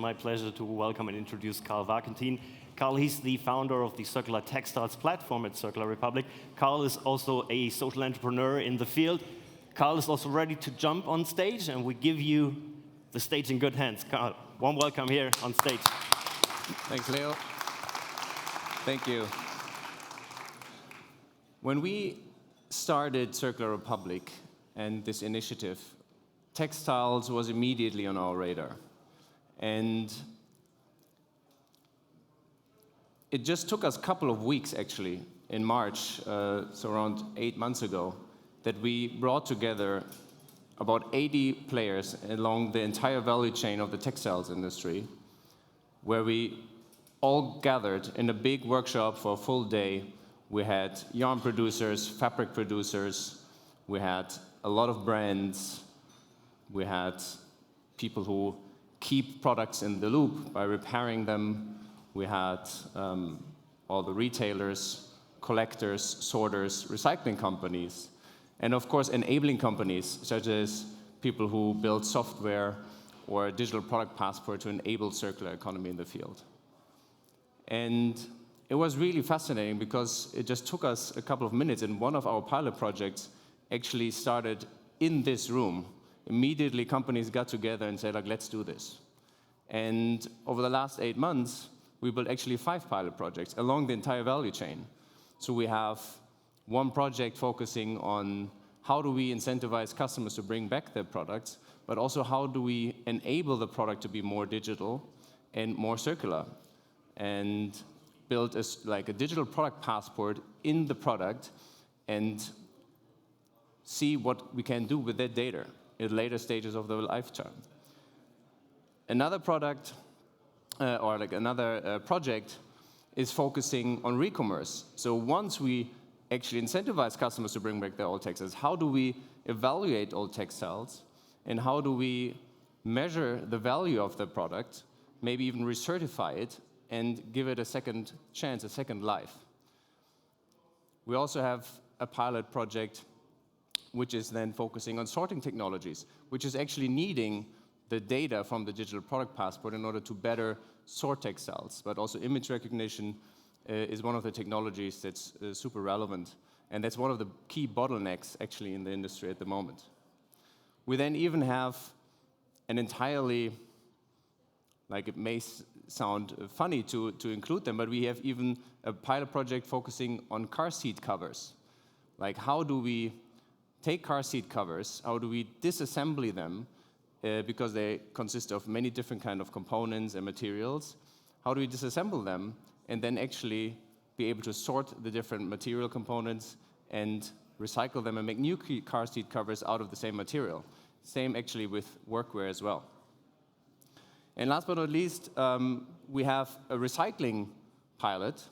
My pleasure to welcome and introduce Carl Warkentin. Carl, he's the founder of the Circular Textiles platform at Circular Republic. Carl is also a social entrepreneur in the field. Carl is also ready to jump on stage, and we give you the stage in good hands. Carl, warm welcome here on stage. Thanks, Leo. Thank you. When we started Circular Republic and this initiative, textiles was immediately on our radar. And it just took us a couple of weeks, actually, in March, so around 8 months ago, that we brought together about 80 players along the entire value chain of the textiles industry, where we all gathered in a big workshop for a full day. We had yarn producers, fabric producers, we had a lot of brands, we had people who keep products in the loop by repairing them. We had all the retailers, collectors, sorters, recycling companies, and of course enabling companies such as people who build software or a digital product passport to enable circular economy in the field. And it was really fascinating because it just took us a couple of minutes, and one of our pilot projects actually started in this room. Immediately, companies got together and said, like, let's do this. And over the last 8 months, we built actually 5 pilot projects along the entire value chain. So we have one project focusing on how do we incentivize customers to bring back their products, but also how do we enable the product to be more digital and more circular, and build like a digital product passport in the product and see what we can do with that data in later stages of the lifetime. Another product, another project is focusing on re-commerce. So once we actually incentivize customers to bring back their old textiles, how do we evaluate old textiles, and how do we measure the value of the product, maybe even recertify it, and give it a second chance, a second life? We also have a pilot project which is then focusing on sorting technologies, which is actually needing the data from the digital product passport in order to better sort textiles. But also image recognition is one of the technologies that's super relevant, and that's one of the key bottlenecks actually in the industry at the moment. We then even have an entirely, like, it may sound funny to include them, but we have even a pilot project focusing on car seat covers. Like, how do we take car seat covers, how do we disassembly them, because they consist of many different kind of components and materials. How do we disassemble them and then actually be able to sort the different material components and recycle them and make new car seat covers out of the same material? Same actually with workwear as well. And last but not least, we have a recycling pilot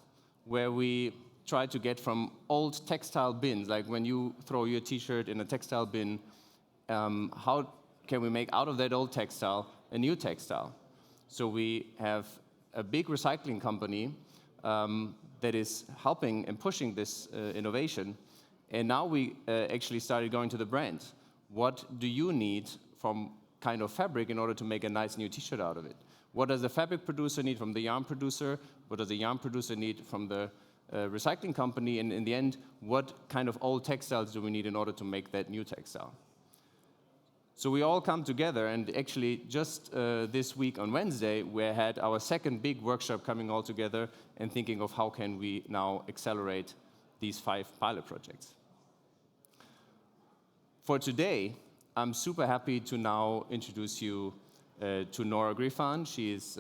where we try to get from old textile bins, like when you throw your t-shirt in a textile bin, how can we make out of that old textile a new textile? So we have a big recycling company that is helping and pushing this innovation. And now we actually started going to the brand. What do you need from kind of fabric in order to make a nice new t-shirt out of it? What does the fabric producer need from the yarn producer? What does the yarn producer need from the recycling company? And in the end, what kind of old textiles do we need in order to make that new textile? So we all come together, and actually just this week on Wednesday, we had our second big workshop coming all together and thinking of how can we now accelerate these 5 pilot projects. For today, I'm super happy to now introduce you to Nora Griefahn. She is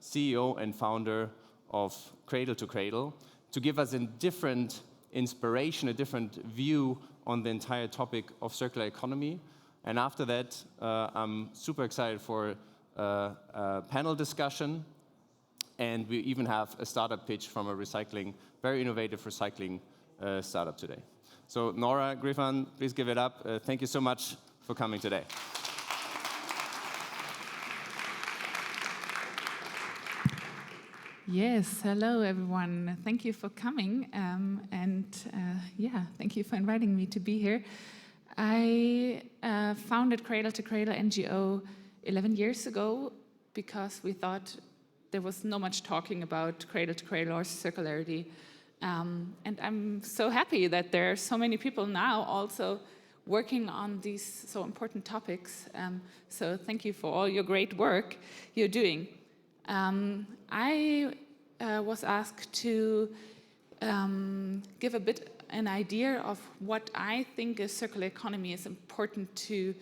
CEO and founder of Cradle to Cradle, to give us a different inspiration, a different view on the entire topic of circular economy. And after that, I'm super excited for a panel discussion. And we even have a startup pitch from a very innovative recycling startup today. So Nora Griefahn, please give it up. Thank you so much for coming today. Yes, hello everyone. Thank you for coming, thank you for inviting me to be here. I founded Cradle to Cradle NGO 11 years ago because we thought there was not much talking about cradle to cradle or circularity. And I'm so happy that there are so many people now also working on these so important topics. So thank you for all your great work you're doing. I was asked to give a bit an idea of what I think a circular economy is important to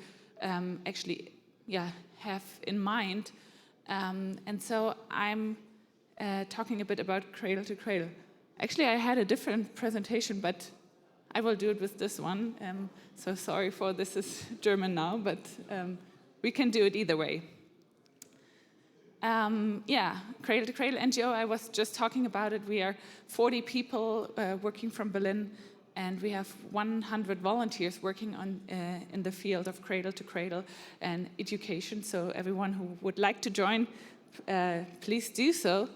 actually have in mind. And so I'm talking a bit about cradle to cradle. Actually, I had a different presentation, but I will do it with this one. So sorry for this is German now, but we can do it either way. Cradle to Cradle NGO, I was just talking about it. We are 40 people working from Berlin, and we have 100 volunteers working on in the field of cradle to cradle and education. So everyone who would like to join, please do so.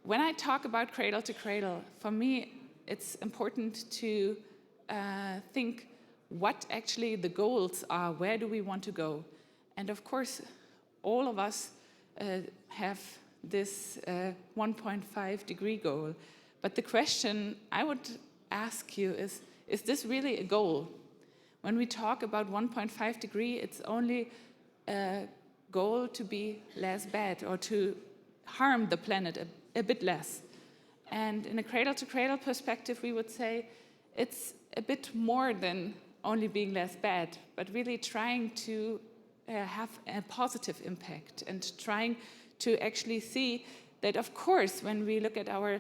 When I talk about cradle to cradle, for me, it's important to think what actually the goals are. Where do we want to go? And of course, all of us have this 1.5 degree goal. But the question I would ask you is this really a goal? When we talk about 1.5 degree, it's only a goal to be less bad or to harm the planet a bit less. And in a cradle-to-cradle perspective, we would say it's a bit more than only being less bad, but really trying to have a positive impact and trying to actually see that, of course, when we look at our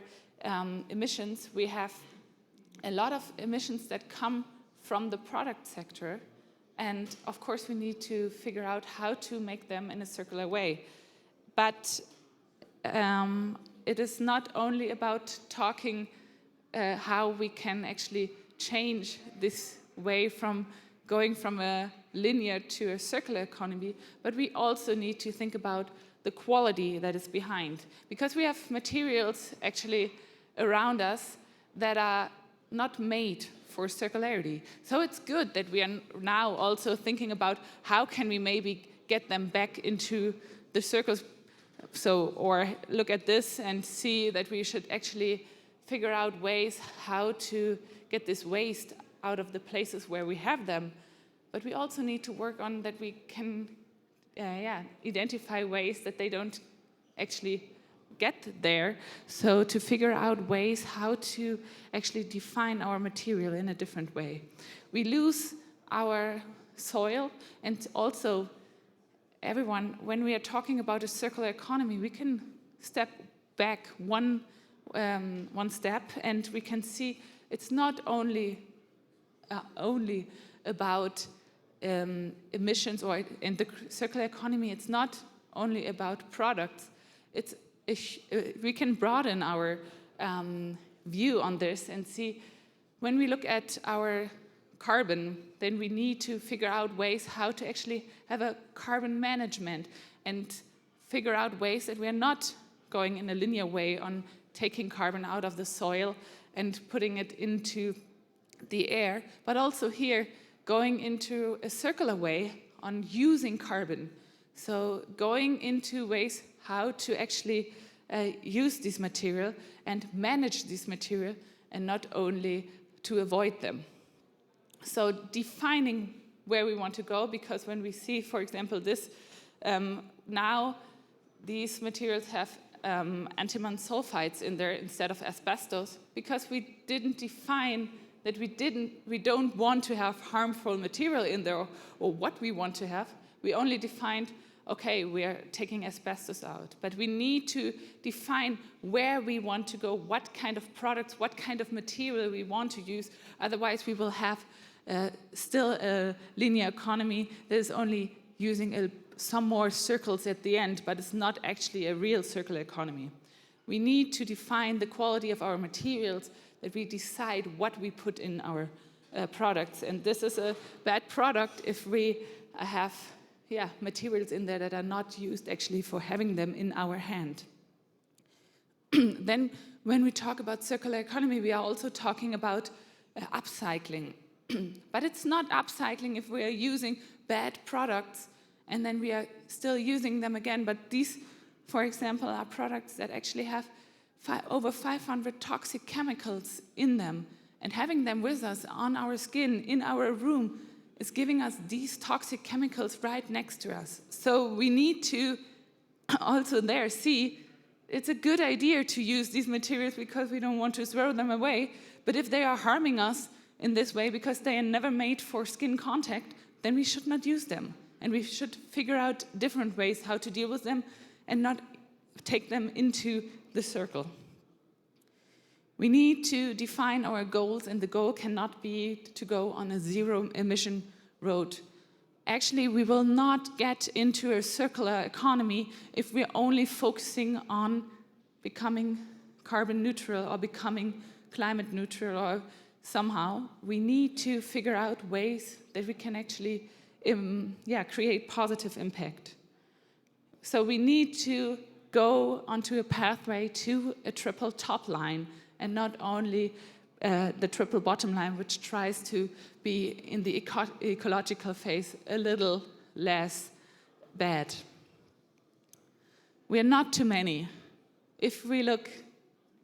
emissions, we have a lot of emissions that come from the product sector. And of course, we need to figure out how to make them in a circular way. But it is not only about talking how we can actually change this way from going from a linear to a circular economy, but we also need to think about the quality that is behind. Because we have materials actually around us that are not made for circularity. So it's good that we are now also thinking about how can we maybe get them back into the circles. So, or look at this and see that we should actually figure out ways how to get this waste out of the places where we have them. But we also need to work on that we can identify ways that they don't actually get there. So to figure out ways how to actually define our material in a different way. We lose our soil, and also everyone, when we are talking about a circular economy, we can step back one step, and we can see it's not only about emissions, or in the circular economy, it's not only about products. We can broaden our view on this and see, when we look at our carbon, then we need to figure out ways how to actually have a carbon management and figure out ways that we are not going in a linear way on taking carbon out of the soil and putting it into the air, but also here going into a circular way on using carbon. So going into ways how to actually use this material and manage this material, and not only to avoid them. So defining where we want to go, because when we see, for example, this, now these materials have antimony sulfides in there instead of asbestos, because we didn't define that we don't want to have harmful material in there, or what we want to have. We only defined, okay, we are taking asbestos out, but we need to define where we want to go, what kind of products, what kind of material we want to use. Otherwise, we will have still a linear economy that is only using some more circles at the end, but it's not actually a real circular economy. We need to define the quality of our materials, that we decide what we put in our products. And this is a bad product if we have materials in there that are not used actually for having them in our hand. Then when we talk about circular economy, we are also talking about upcycling. But it's not upcycling if we are using bad products and then we are still using them again. But these, for example, are products that actually have over 500 toxic chemicals in them. And having them with us on our skin, in our room, is giving us these toxic chemicals right next to us. So we need to also there see it's a good idea to use these materials because we don't want to throw them away. But if they are harming us in this way because they are never made for skin contact, then we should not use them. And we should figure out different ways how to deal with them and not take them into the circle. We need to define our goals, and the goal cannot be to go on a zero-emission road. Actually, we will not get into a circular economy if we're only focusing on becoming carbon neutral or becoming climate neutral, or somehow we need to figure out ways that we can actually create positive impact. So we need to go onto a pathway to a triple top line, and not only the triple bottom line, which tries to be in the ecological phase a little less bad. We are not too many. If we look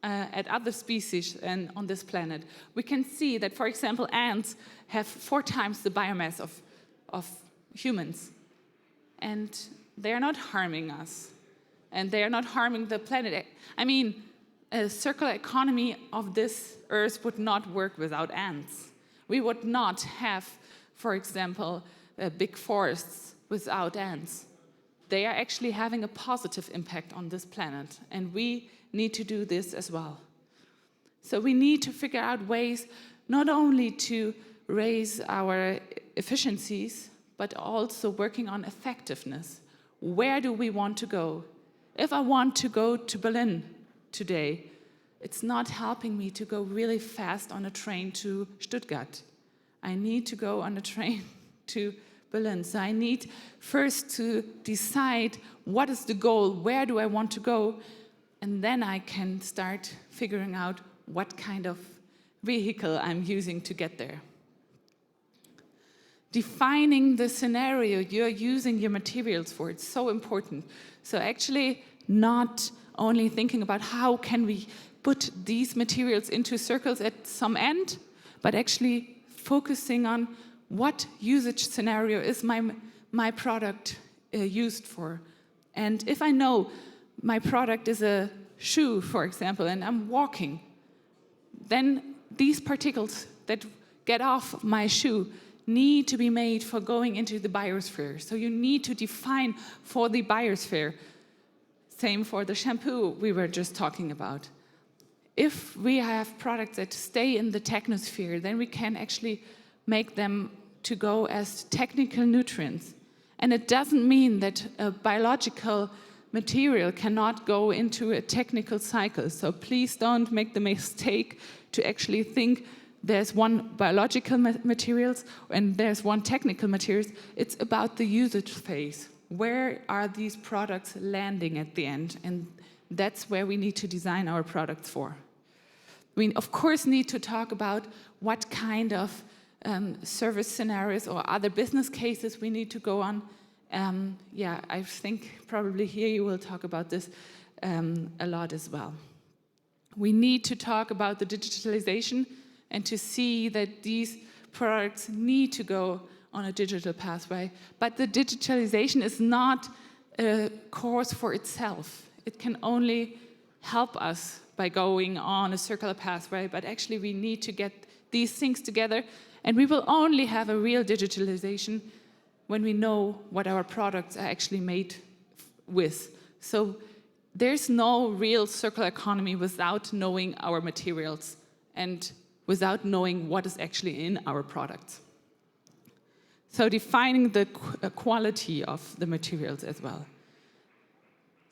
at other species and on this planet, we can see that, for example, ants have 4 times the biomass of humans. And they are not harming us. And they are not harming the planet. I mean, a circular economy of this earth would not work without ants. We would not have, for example, big forests without ants. They are actually having a positive impact on this planet, and we need to do this as well. So we need to figure out ways not only to raise our efficiencies, but also working on effectiveness. Where do we want to go? If I want to go to Berlin today, it's not helping me to go really fast on a train to Stuttgart. I need to go on a train to Berlin. So I need first to decide what is the goal, where do I want to go, and then I can start figuring out what kind of vehicle I'm using to get there. Defining the scenario you're using your materials for, it's so important. So actually not only thinking about how can we put these materials into circles at some end, but actually focusing on what usage scenario is my product used for. And if I know my product is a shoe, for example, and I'm walking, then these particles that get off my shoe need to be made for going into the biosphere. So you need to define for the biosphere. Same for the shampoo we were just talking about. If we have products that stay in the technosphere, then we can actually make them to go as technical nutrients. And it doesn't mean that a biological material cannot go into a technical cycle. So please don't make the mistake to actually think there's one biological materials and there's one technical materials. It's about the usage phase. Where are these products landing at the end? And that's where we need to design our products for. We, of course, need to talk about what kind of service scenarios or other business cases we need to go on. I think probably here you will talk about this a lot as well. We need to talk about the digitalization and to see that these products need to go on a digital pathway. But the digitalization is not a course for itself. It can only help us by going on a circular pathway, but actually we need to get these things together, and we will only have a real digitalization when we know what our products are actually made with. So there's no real circular economy without knowing our materials and without knowing what is actually in our products. So defining the quality of the materials as well.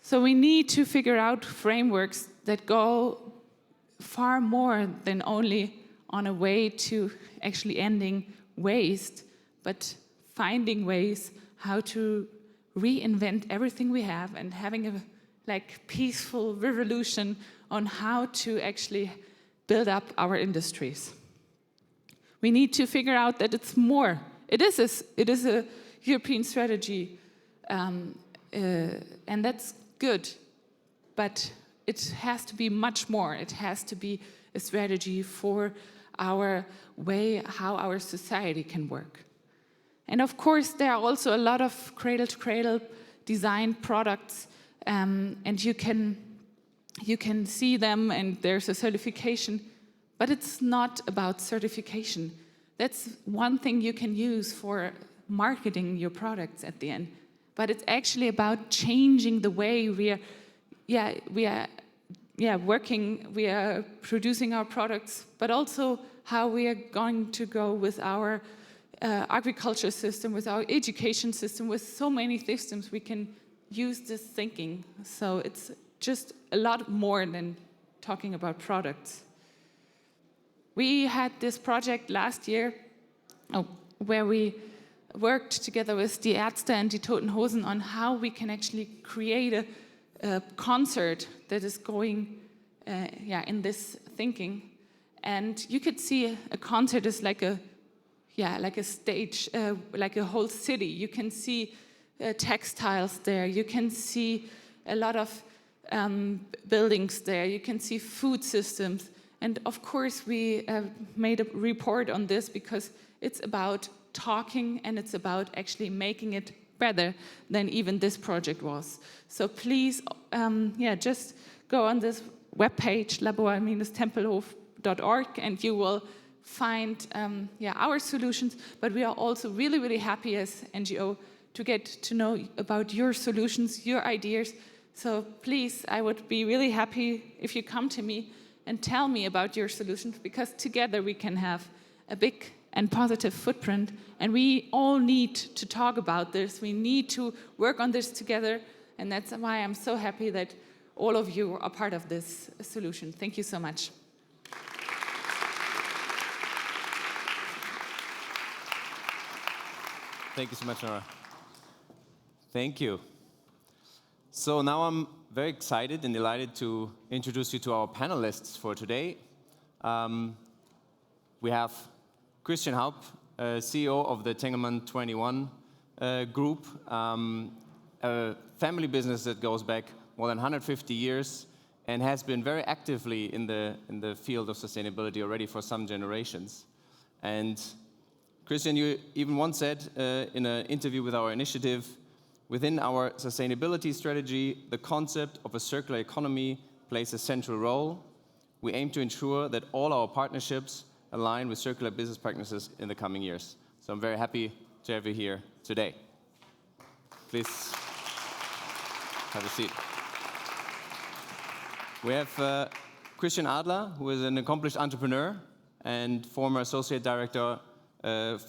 So we need to figure out frameworks that go far more than only on a way to actually ending waste, but finding ways how to reinvent everything we have and having a peaceful revolution on how to actually build up our industries. We need to figure out that it's more. It is a European strategy And that's good, but it has to be much more. It has to be a strategy for our way, how our society can work. And of course, there are also a lot of cradle-to-cradle design products, and you can see them, and there's a certification, but it's not about certification. That's one thing you can use for marketing your products at the end, but it's actually about changing the way we are working, we are producing our products, but also how we are going to go with our agriculture system, with our education system, with so many systems we can use this thinking. So it's just a lot more than talking about products. We had this project last year where we worked together with die Ärzte and die Toten Hosen on how we can actually create a concert that is going in this thinking. And you could see a concert is like a stage, like a whole city. You can see textiles there. You can see a lot of buildings there. You can see food systems. And of course, we made a report on this because it's about talking and it's about actually making it better than even this project was. So please, just go on this webpage, labor-tempelhof.org, and you will find our solutions. But we are also really, really happy as NGO to get to know about your solutions, your ideas. So please, I would be really happy if you come to me and tell me about your solutions, because together we can have a big and positive footprint, and we all need to talk about this. We need to work on this together, and that's why I'm so happy that all of you are part of this solution. Thank you so much. Thank you so much, Nora. Thank you. So now I'm very excited and delighted to introduce you to our panelists for today. We have Christian Haub, CEO of the Tengelmann 21 group, a family business that goes back more than 150 years and has been very actively in the field of sustainability already for some generations. And Christian, you even once said in an interview with our initiative, within our sustainability strategy, the concept of a circular economy plays a central role. We aim to ensure that all our partnerships align with circular business practices in the coming years. So I'm very happy to have you here today. Please have a seat. We have Christian Adler, who is an accomplished entrepreneur and former associate director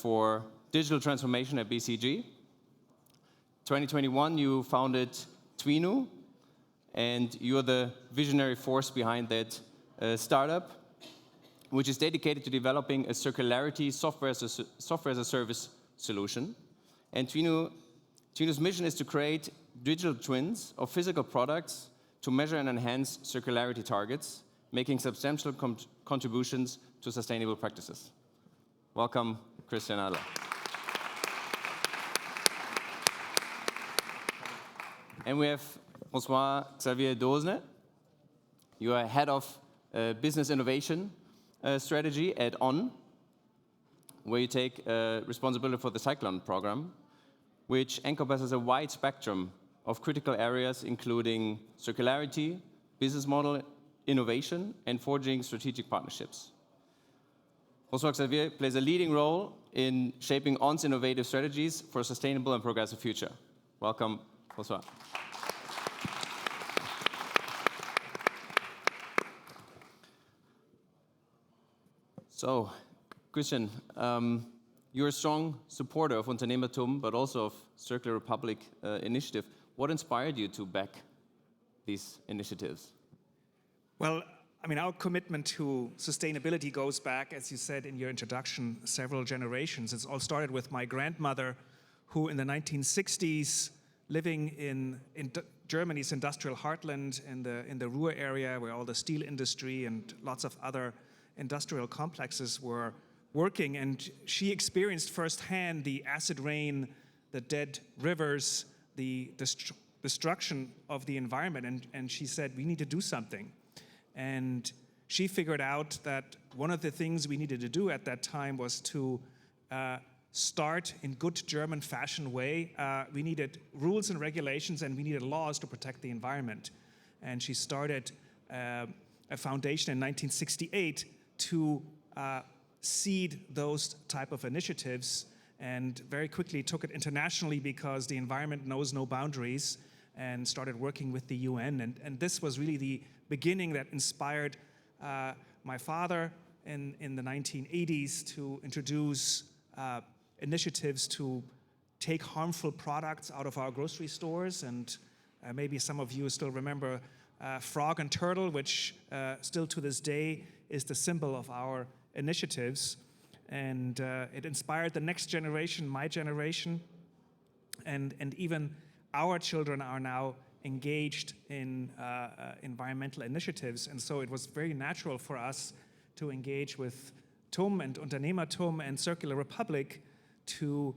for digital transformation at BCG. 2021, you founded twinu, and you're the visionary force behind that startup, which is dedicated to developing a circularity software as a service solution. And twinu's mission is to create digital twins of physical products to measure and enhance circularity targets, making substantial contributions to sustainable practices. Welcome, Christian Adler. And we have Francois-Xavier Dosne. You are head of business innovation strategy at On, where you take responsibility for the Cyclone program, which encompasses a wide spectrum of critical areas, including circularity, business model innovation, and forging strategic partnerships. Francois-Xavier plays a leading role in shaping On's innovative strategies for a sustainable and progressive future. Welcome, Francois. So, Christian, you're a strong supporter of Unternehmertum, but also of Circular Republic initiative. What inspired you to back these initiatives? Well, I mean, our commitment to sustainability goes back, as you said in your introduction, several generations. It's all started with my grandmother, who in the 1960s, living in Germany's industrial heartland in the Ruhr area, where all the steel industry and lots of other industrial complexes were working, and she experienced firsthand the acid rain, the dead rivers, the destruction of the environment, and she said, we need to do something. And she figured out that one of the things we needed to do at that time was to start in good German fashion way. We needed rules and regulations, and we needed laws to protect the environment. And she started a foundation in 1968 to seed those type of initiatives, and very quickly took it internationally because the environment knows no boundaries, and started working with the UN. And this was really the beginning that inspired my father in the 1980s to introduce initiatives to take harmful products out of our grocery stores. And maybe some of you still remember frog and turtle, which still to this day is the symbol of our initiatives. And it inspired the next generation, my generation, and even our children are now engaged in environmental initiatives. And so it was very natural for us to engage with TUM and Unternehmertum and Circular Republic to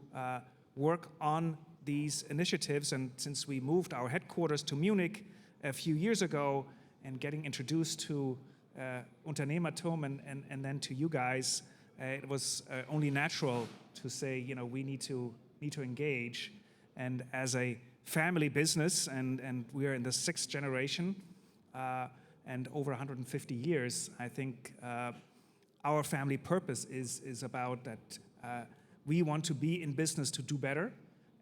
work on these initiatives. And since we moved our headquarters to Munich a few years ago, and getting introduced to Unternehmertum and then to you guys, it was only natural to say, we need to engage. And as a family business, and we are in the 6th generation, and over 150 years, I think our family purpose is about that we want to be in business to do better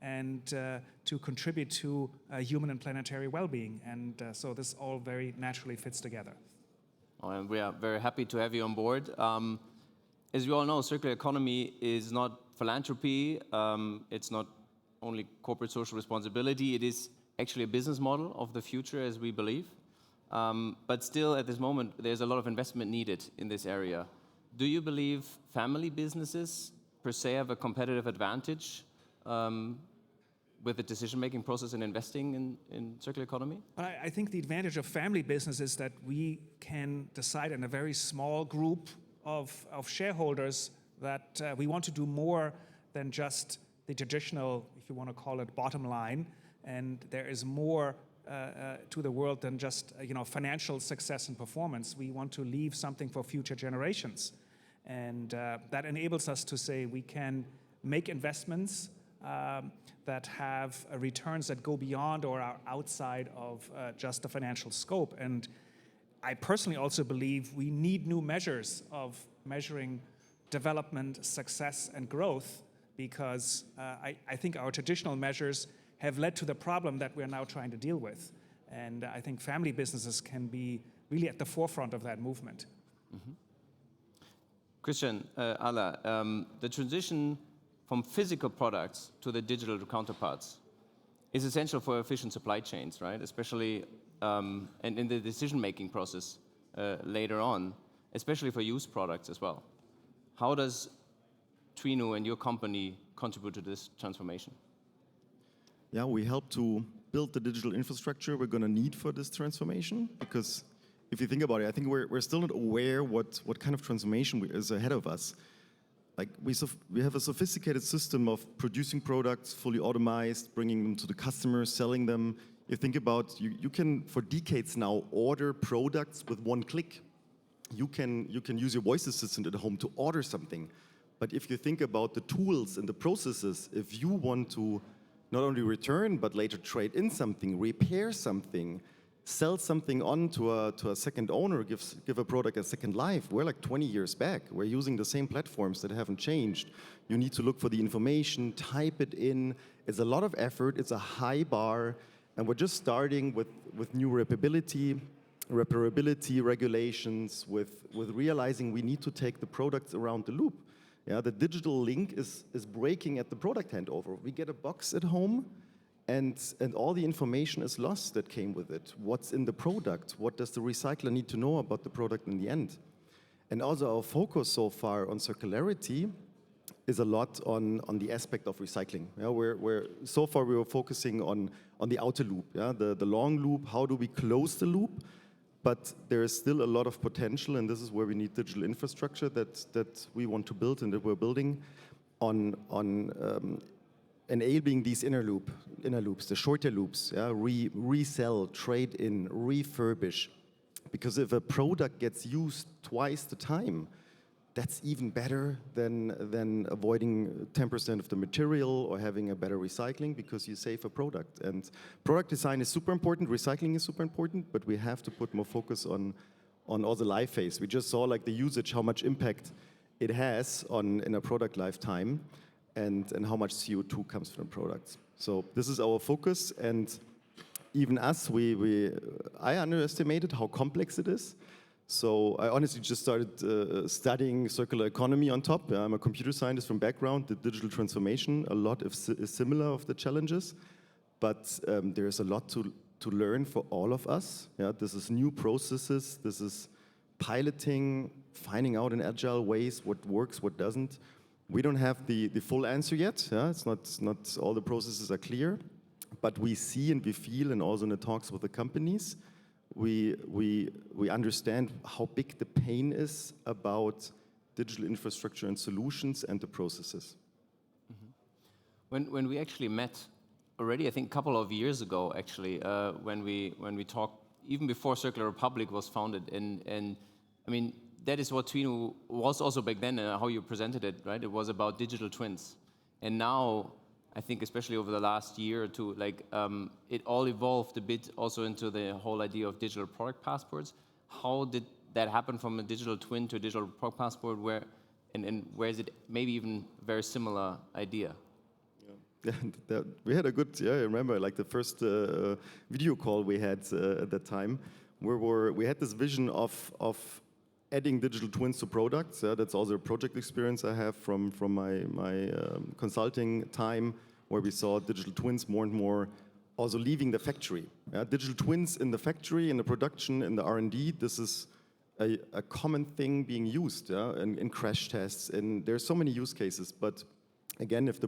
and to contribute to human and planetary well-being. And so this all very naturally fits together. Oh, and we are very happy to have you on board. As you all know, circular economy is not philanthropy. It's not only corporate social responsibility. It is actually a business model of the future, as we believe. But still, at this moment, there's a lot of investment needed in this area. Do you believe family businesses per se have a competitive advantage with the decision-making process in investing in circular economy? I think the advantage of family business is that we can decide in a very small group of shareholders that we want to do more than just the traditional, if you want to call it, bottom line. And there is more to the world than just financial success and performance. We want to leave something for future generations. And that enables us to say we can make investments that have returns that go beyond or are outside of just the financial scope. And I personally also believe we need new measures of measuring development, success, and growth, because I think our traditional measures have led to the problem that we're now trying to deal with. And I think family businesses can be really at the forefront of that movement. Mm-hmm. Christian, Adler, the transition from physical products to the digital counterparts is essential for efficient supply chains, right? Especially and in the decision-making process later on, especially for used products as well. How does twinu and your company contribute to this transformation? Yeah, we help to build the digital infrastructure we're going to need for this transformation, because if you think about it, I think we're still not aware what kind of transformation is ahead of us. Like we have a sophisticated system of producing products, fully automized, bringing them to the customer, selling them. You think about, you can, for decades now, order products with one click. You can use your voice assistant at home to order something. But if you think about the tools and the processes, if you want to not only return, but later trade in something, repair something, sell something on to a second owner, give a product a second life. We're like 20 years back. We're using the same platforms that haven't changed. You need to look for the information, type it in. It's a lot of effort. It's a high bar. And we're just starting with new reparability regulations, with realizing we need to take the products around the loop. Yeah, the digital link is breaking at the product handover. We get a box at home, and all the information is lost that came with it. What's in the product? What does the recycler need to know about the product in the end? And also our focus so far on circularity is a lot on the aspect of recycling. Yeah, so far we were focusing on the outer loop, yeah, the long loop. How do we close the loop? But there is still a lot of potential, and this is where we need digital infrastructure that we want to build and that we're building on enabling these inner loops, the shorter loops, yeah, resell, trade in, refurbish. Because if a product gets used twice the time, that's even better than avoiding 10% of the material or having a better recycling, because you save a product. And product design is super important, recycling is super important, but we have to put more focus on all the life phase. We just saw like the usage, how much impact it has in a product lifetime, and how much CO2 comes from products. So this is our focus, and even us, I underestimated how complex it is. So I honestly just started studying circular economy on top. I'm a computer scientist from background, did digital transformation, a lot is similar of the challenges, but there's a lot to learn for all of us. Yeah, this is new processes, this is piloting, finding out in agile ways what works, what doesn't. We don't have the full answer yet. Yeah? It's not all the processes are clear, but we see and we feel, and also in the talks with the companies, we understand how big the pain is about digital infrastructure and solutions and the processes. Mm-hmm. When we actually met already, I think a couple of years ago, actually, when we talked, even before Circular Republic was founded, and I mean, that is what twinu was also back then, how you presented it, right? It was about digital twins. And now, I think especially over the last year or two, like it all evolved a bit also into the whole idea of digital product passports. How did that happen from a digital twin to a digital product passport? Where is it maybe even a very similar idea? Yeah, we had a good, I remember like the first video call we had at that time, where we had this vision of adding digital twins to products. That's also a project experience I have from my consulting time, where we saw digital twins more and more also leaving the factory. Digital twins in the factory, in the production, in the R&D, this is a common thing being used in crash tests, and there's so many use cases. But again, if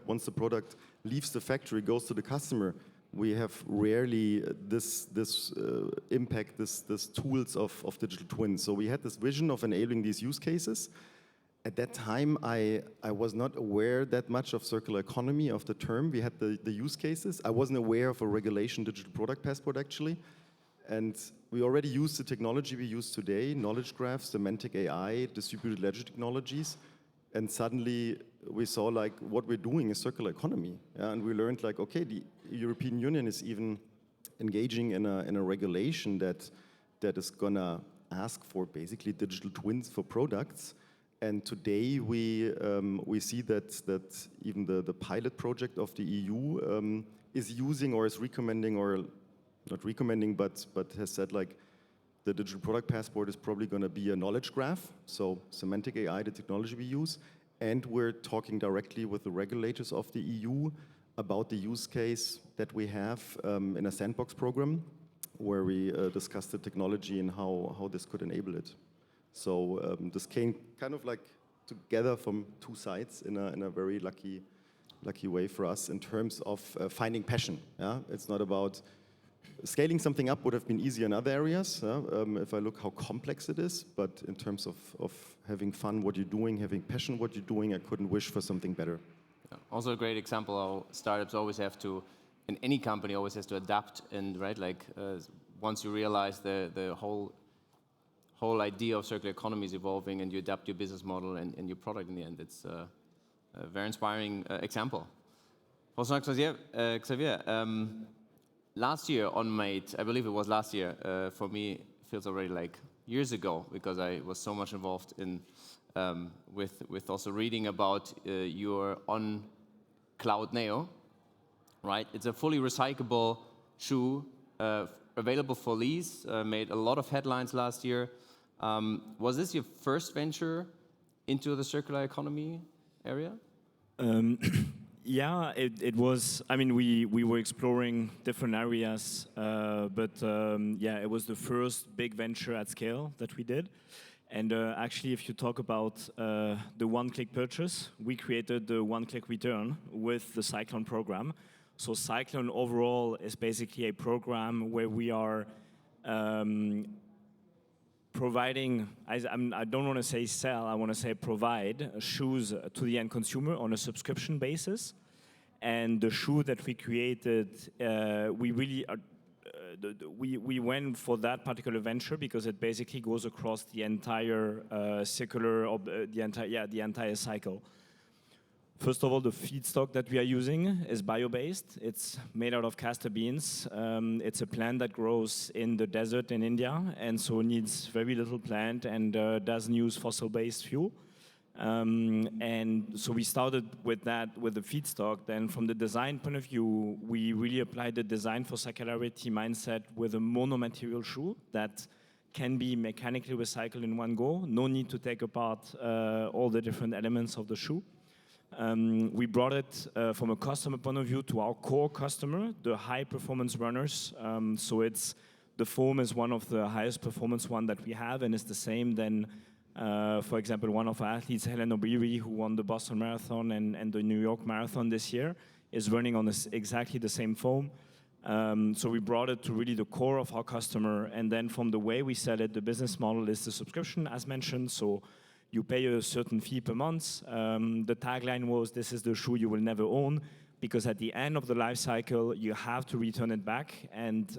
once the product leaves the factory, goes to the customer, we have rarely this impact, this tools of digital twins. So we had this vision of enabling these use cases. At that time, I was not aware that much of circular economy, of the term. We had the use cases. I wasn't aware of a regulation digital product passport, actually. And we already used the technology we use today, knowledge graphs, semantic AI, distributed ledger technologies. And suddenly we saw like what we're doing is circular economy. And we learned like, okay, the European Union is even engaging in a regulation that is gonna ask for basically digital twins for products. And today we see that even the pilot project of the EU is using or is recommending, or not recommending, but has said like the digital product passport is probably going to be a knowledge graph. So semantic AI, the technology we use, and we're talking directly with the regulators of the EU about the use case that we have in a sandbox program, where we discuss the technology and how this could enable it. So this came kind of like together from two sides in a very lucky way for us in terms of finding passion. Yeah? It's not about scaling something up would have been easier in other areas, if I look how complex it is, but in terms of having fun what you're doing, having passion what you're doing, I couldn't wish for something better. Yeah. Also a great example how startups always have to, and any company always has to adapt, and right, like once you realize the whole idea of circular economy is evolving and you adapt your business model and your product in the end, it's a very inspiring example. Francois-Xavier, last year on Mate, I believe it was last year, for me it feels already like years ago, because I was so much involved in with also reading about your on Cloud Neo, right? It's a fully recyclable shoe available for lease, made a lot of headlines last year. Was this your first venture into the circular economy area? Yeah, it was. I mean, we were exploring different areas, but yeah, it was the first big venture at scale that we did. And actually, if you talk about the one-click purchase, we created the one-click return with the Cyclone program. So Cyclone overall is basically a program where we are providing, I don't want to say sell, I want to say provide shoes to the end consumer on a subscription basis. And the shoe that we created, we really we went for that particular venture because it basically goes across the entire the entire cycle. First of all, the feedstock that we are using is bio-based. It's made out of castor beans. It's a plant that grows in the desert in India, and so needs very little plant and doesn't use fossil-based fuel. And so we started with that, with the feedstock. Then from the design point of view, we really applied the design for circularity mindset with a mono-material shoe that can be mechanically recycled in one go. No need to take apart all the different elements of the shoe. We brought it from a customer point of view to our core customer, the high-performance runners. So the foam is one of the highest performance one that we have, and it's the same then, for example, one of our athletes, Helen Obiri, who won the Boston Marathon and the New York Marathon this year, is running on exactly the same foam. So we brought it to really the core of our customer, and then from the way we sell it, the business model is the subscription, as mentioned. So you pay a certain fee per month. The tagline was, "This is the shoe you will never own," because at the end of the life cycle, you have to return it back. And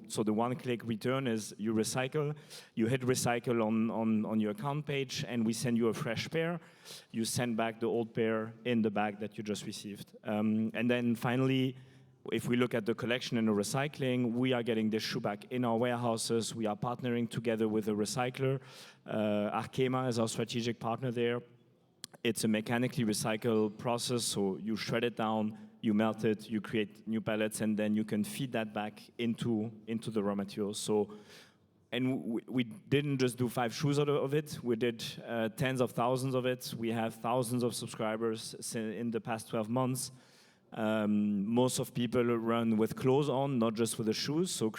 so the one-click return is you recycle, you hit recycle on your account page, and we send you a fresh pair. You send back the old pair in the bag that you just received. And then finally, if we look at the collection and the recycling, we are getting this shoe back in our warehouses. We are partnering together with a recycler. Arkema is our strategic partner there. It's a mechanically recycled process, so you shred it down, you melt it, you create new pellets, and then you can feed that back into the raw materials. So, and we didn't just do 5 shoes out of it. We did tens of thousands of it. We have thousands of subscribers in the past 12 months. Most of people run with clothes on, not just with the shoes. So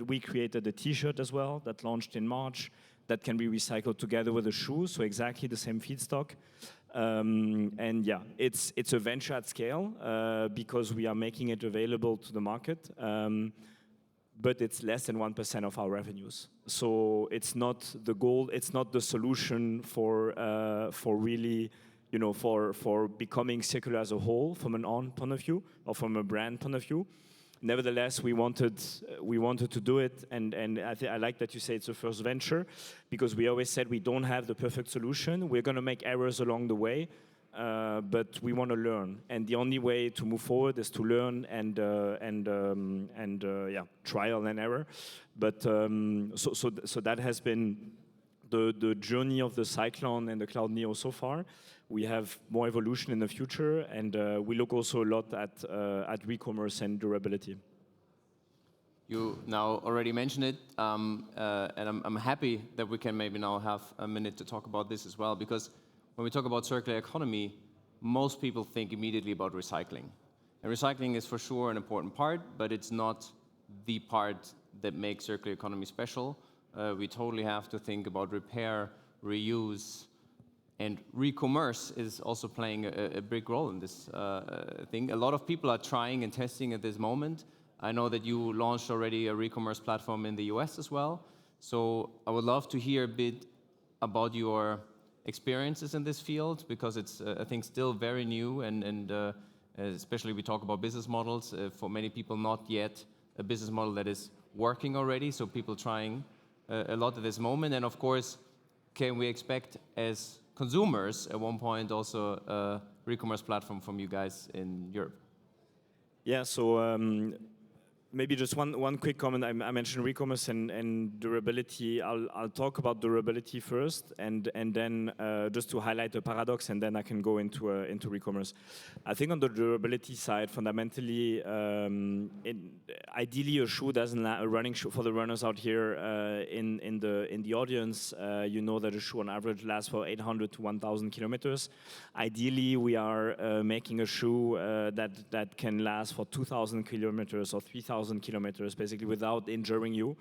we created a T-shirt as well that launched in March that can be recycled together with the shoes. So exactly the same feedstock. And yeah, it's a venture at scale because we are making it available to the market. But it's less than 1% of our revenues. So it's not the goal. It's not the solution for really, for becoming circular as a whole from an on point of view or from a brand point of view. Nevertheless, we wanted to do it, and I like that you say it's a first venture, because we always said we don't have the perfect solution. We're going to make errors along the way, but we want to learn, and the only way to move forward is to learn and trial and error. But so that has been the journey of the Cyclone and the Cloud Neo so far. We have more evolution in the future, and we look also a lot at re-commerce and durability. You now already mentioned it, and I'm happy that we can maybe now have a minute to talk about this as well, because when we talk about circular economy, most people think immediately about recycling. And recycling is for sure an important part, but it's not the part that makes circular economy special. We totally have to think about repair, reuse, and re-commerce is also playing a big role in this thing. A lot of people are trying and testing at this moment. I know that you launched already a re-commerce platform in the US as well. So I would love to hear a bit about your experiences in this field, because it's, I think, still very new, and especially we talk about business models. For many people, not yet a business model that is working already, so people trying a lot at this moment. And of course, can we expect as consumers at one point also a re-commerce platform from you guys in Europe? Yeah, so maybe just one quick comment. I mentioned re-commerce and durability. I'll talk about durability first, and then just to highlight a paradox, and then I can go into re-commerce. I think on the durability side, fundamentally, ideally a shoe doesn't a running shoe for the runners out here in the audience. You know that a shoe on average lasts for 800 to 1,000 kilometers. Ideally, we are making a shoe that can last for 2,000 kilometers or 3,000 kilometers, basically without injuring you.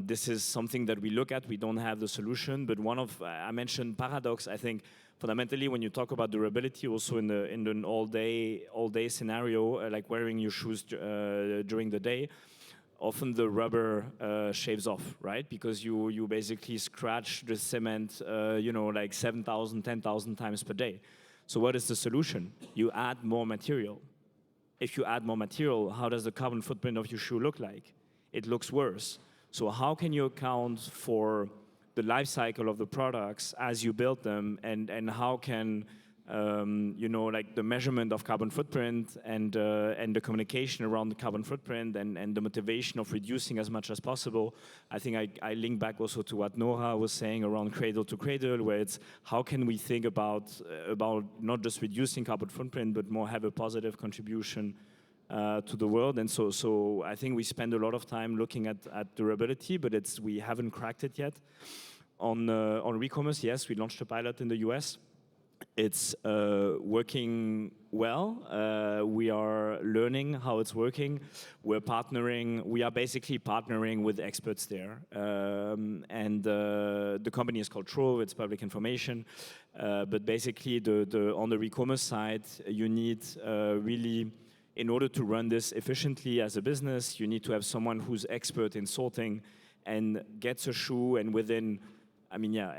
This is something that we look at. We don't have the solution, but I mentioned paradox. I think fundamentally, when you talk about durability, also in an all day scenario, like wearing your shoes during the day, often the rubber shaves off, right? Because you basically scratch the cement, like 7,000, 10,000 times per day. So what is the solution? You add more material. If you add more material, how does the carbon footprint of your shoe look like? It looks worse. So how can you account for the life cycle of the products as you build them, and how can like the measurement of carbon footprint and the communication around the carbon footprint and the motivation of reducing as much as possible. I think I link back also to what Nora was saying around cradle to cradle, where it's how can we think about not just reducing carbon footprint, but more have a positive contribution to the world. And so I think we spend a lot of time looking at durability, but we haven't cracked it yet. On re-commerce, yes, we launched a pilot in the US. It's working well. We are learning how it's working. We are basically partnering with experts there. And the company is called Trove, it's public information. But basically, on the re-commerce side, you need really, in order to run this efficiently as a business, you need to have someone who's expert in sorting and gets a shoe, and within,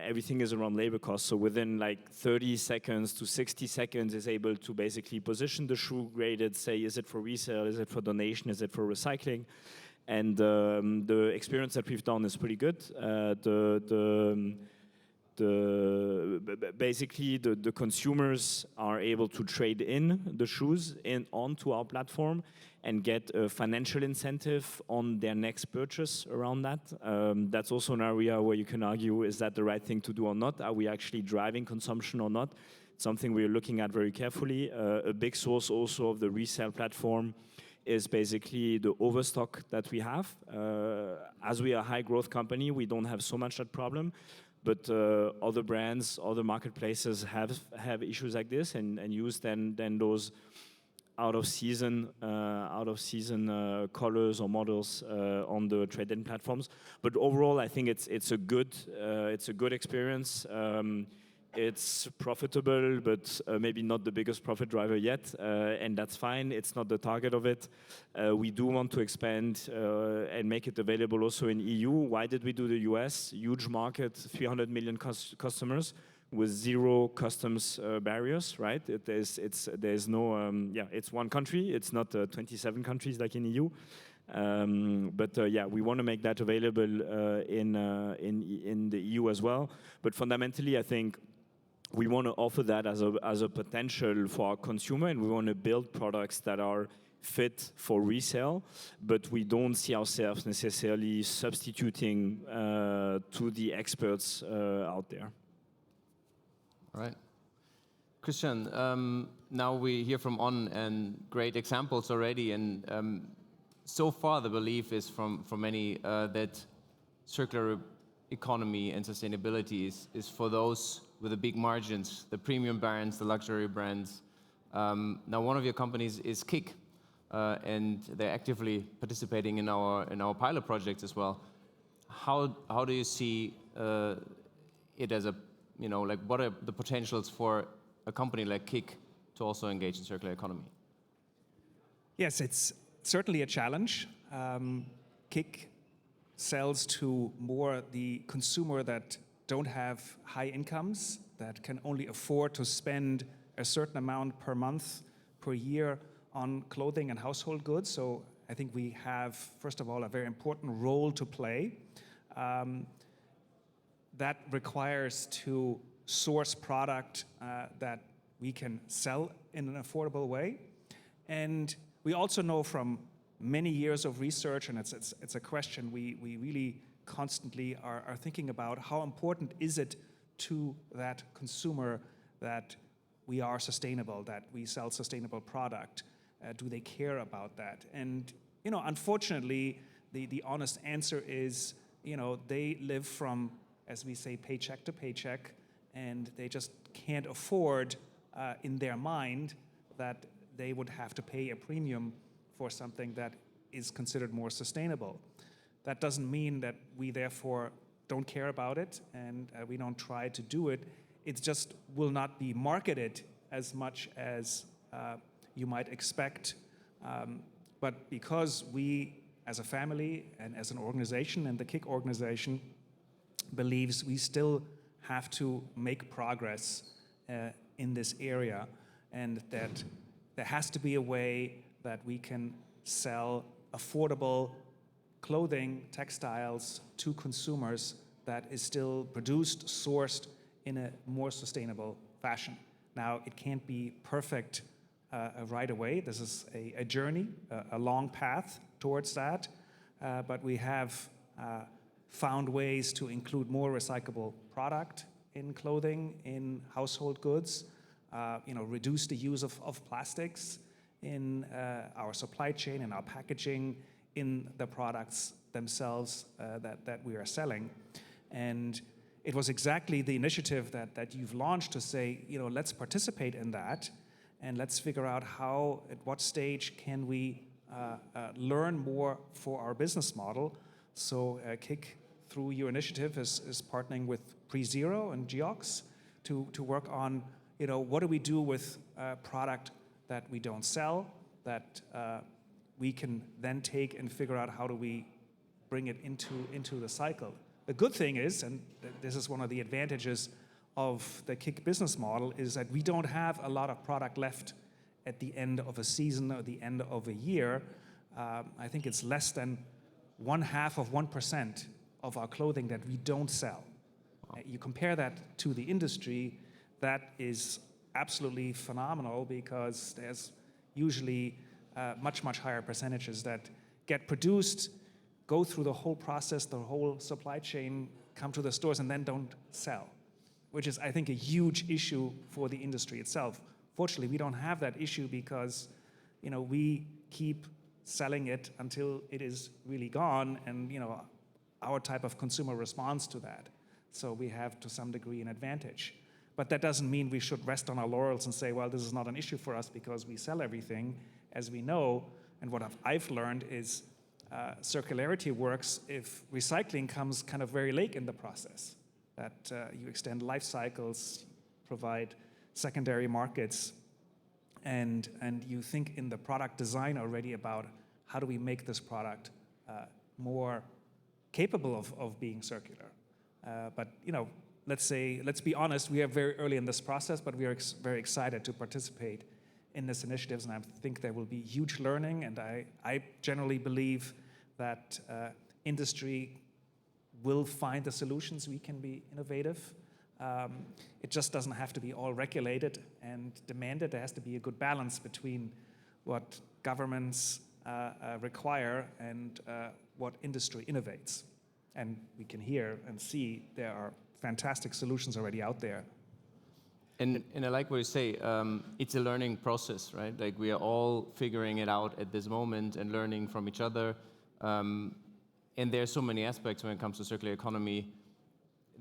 everything is around labor costs. So within like 30 seconds to 60 seconds is able to basically position the shoe, grade it, say, is it for resale, is it for donation, is it for recycling? And the experience that we've done is pretty good. Basically, the consumers are able to trade in the shoes onto our platform and get a financial incentive on their next purchase around that. That's also an area where you can argue, is that the right thing to do or not? Are we actually driving consumption or not? Something we're looking at very carefully. A big source also of the resale platform is basically the overstock that we have. As we are a high growth company, we don't have so much that problem. But other brands, other marketplaces have issues like this and use then those out of season colors or models on the trade-in platforms. But overall, I think it's a good experience. It's profitable, but maybe not the biggest profit driver yet, and that's fine. It's not the target of it. We do want to expand and make it available also in EU. Why did we do the US? Huge market, 300 million customers with zero customs barriers, right? It's one country. It's not 27 countries like in EU. But we want to make that available in the EU as well. But fundamentally, I think we want to offer that as a potential for our consumer, and we want to build products that are fit for resale, but we don't see ourselves necessarily substituting to the experts out there. All right. Christian, now we hear from On and great examples already, and so far the belief is from many that circular economy and sustainability is for those with the big margins, the premium brands, the luxury brands. Now one of your companies is Kick, and they're actively participating in our pilot projects as well. How do you see it as what are the potentials for a company like Kick to also engage in circular economy? Yes, it's certainly a challenge. Kick sells to more the consumer that don't have high incomes, that can only afford to spend a certain amount per month, per year on clothing and household goods. So I think we have, first of all, a very important role to play. That requires to source product that we can sell in an affordable way. And we also know from many years of research, and it's a question we really constantly are thinking about, how important is it to that consumer that we are sustainable, that we sell sustainable product? Do they care about that? And unfortunately, the honest answer is, they live from, as we say, paycheck to paycheck, and they just can't afford in their mind that they would have to pay a premium for something that is considered more sustainable. That doesn't mean that we therefore don't care about it and we don't try to do it. It just will not be marketed as much as you might expect. But because we, as a family and as an organization, and the Kick organization believes we still have to make progress in this area, and that there has to be a way that we can sell affordable clothing, textiles to consumers that is still produced, sourced in a more sustainable fashion. Now, it can't be perfect right away. This is a journey, a long path towards that, but we have found ways to include more recyclable product in clothing, in household goods, reduce the use of plastics in our supply chain, in our packaging, in the products themselves that we are selling. And it was exactly the initiative that you've launched to say, let's participate in that, and let's figure out how, at what stage can we learn more for our business model. So Kick, through your initiative, is partnering with PreZero and Geox to work on, what do we do with product that we don't sell, that we can then take and figure out how do we bring it into the cycle. The good thing is, and this is one of the advantages of the Kick business model, is that we don't have a lot of product left at the end of a season or the end of a year. I think it's less than 0.5% of our clothing that we don't sell. You compare that to the industry, that is absolutely phenomenal, because there's usually much, much higher percentages that get produced, go through the whole process, the whole supply chain, come to the stores, and then don't sell, which is, I think, a huge issue for the industry itself. Fortunately, we don't have that issue because, we keep selling it until it is really gone, and, our type of consumer responds to that. So we have, to some degree, an advantage. But that doesn't mean we should rest on our laurels and say, well, this is not an issue for us because we sell everything. As we know, and what I've learned is circularity works if recycling comes kind of very late in the process, that you extend life cycles, provide secondary markets, and you think in the product design already about how do we make this product more capable of being circular. But let's be honest, we are very early in this process, but we are very excited to participate in this initiatives, and I think there will be huge learning, and I generally believe that industry will find the solutions. We can be innovative. It just doesn't have to be all regulated and demanded. There has to be a good balance between what governments require and what industry innovates. And we can hear and see there are fantastic solutions already out there. And I like what you say, it's a learning process, right? Like, we are all figuring it out at this moment and learning from each other. And there are so many aspects when it comes to circular economy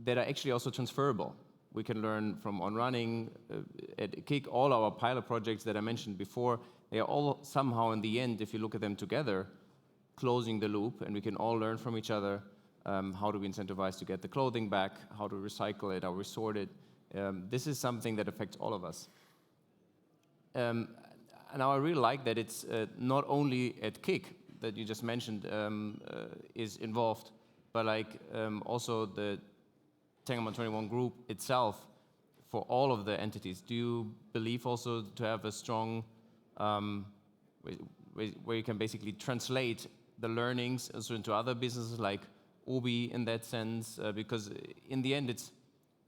that are actually also transferable. We can learn from On Running, at Kick, all our pilot projects that I mentioned before, they are all somehow in the end, if you look at them together, closing the loop, and we can all learn from each other. How do we incentivize to get the clothing back? How to recycle it? How we sort it? This is something that affects all of us. And now I really like that it's not only at Kick that you just mentioned is involved, but also the Tengelmann 21 group itself for all of the entities. Do you believe also to have a strong, where you can basically translate the learnings also into other businesses like Obi in that sense? Because in the end, it's,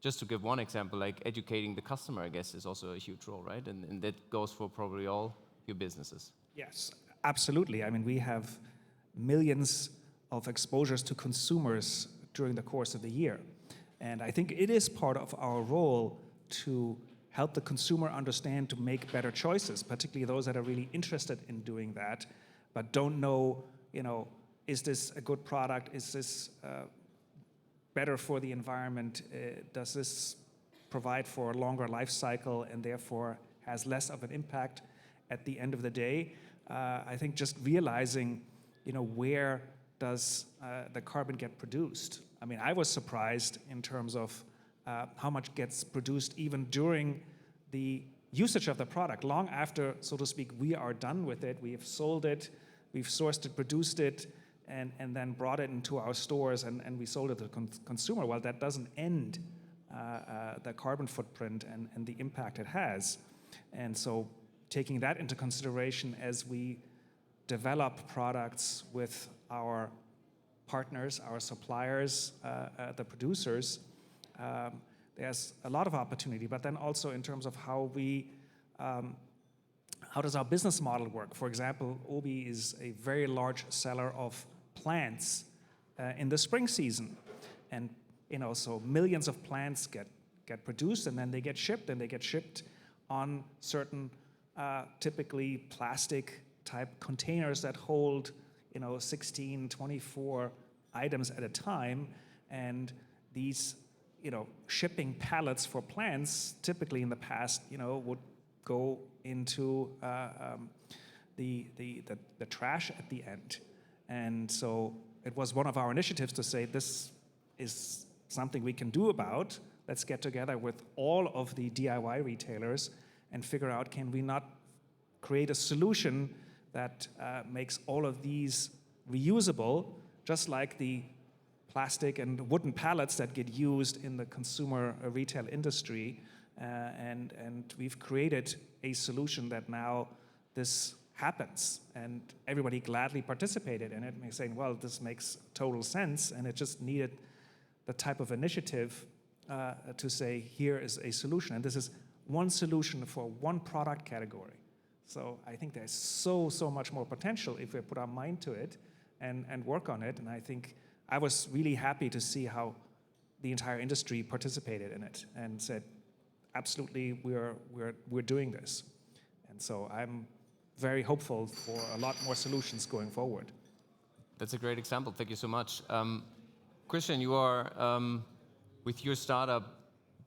just to give one example, like educating the customer, I guess, is also a huge role, right? And that goes for probably all your businesses. Yes, absolutely. I mean, we have millions of exposures to consumers during the course of the year. And I think it is part of our role to help the consumer understand to make better choices, particularly those that are really interested in doing that, but don't know, is this a good product? Is this better for the environment? Does this provide for a longer life cycle and therefore has less of an impact at the end of the day? I think just realizing, where does the carbon get produced? I mean, I was surprised in terms of how much gets produced even during the usage of the product. Long after, so to speak, we are done with it, we have sold it, we've sourced it, produced it, and then brought it into our stores and we sold it to the consumer. Well, that doesn't end the carbon footprint and the impact it has. And so taking that into consideration as we develop products with our partners, our suppliers, the producers, there's a lot of opportunity, but then also in terms of how does our business model work? For example, Obi is a very large seller of plants in the spring season. And so millions of plants get produced and then they get shipped, and they get shipped on certain typically plastic type containers that hold 16, 24 items at a time. And these shipping pallets for plants typically in the past would go into the trash at the end. And so it was one of our initiatives to say this is something we can do about. Let's get together with all of the DIY retailers and figure out, can we not create a solution that makes all of these reusable, just like the plastic and wooden pallets that get used in the consumer retail industry. And we've created a solution that now this happens, and everybody gladly participated in it, saying, well, this makes total sense, and it just needed the type of initiative to say, here is a solution, and this is one solution for one product category. So I think there's so much more potential if we put our mind to it and work on it, and I think I was really happy to see how the entire industry participated in it and said, absolutely, we're doing this. And so I'm very hopeful for a lot more solutions going forward. That's a great example. Thank you so much. Christian, you are, with your startup,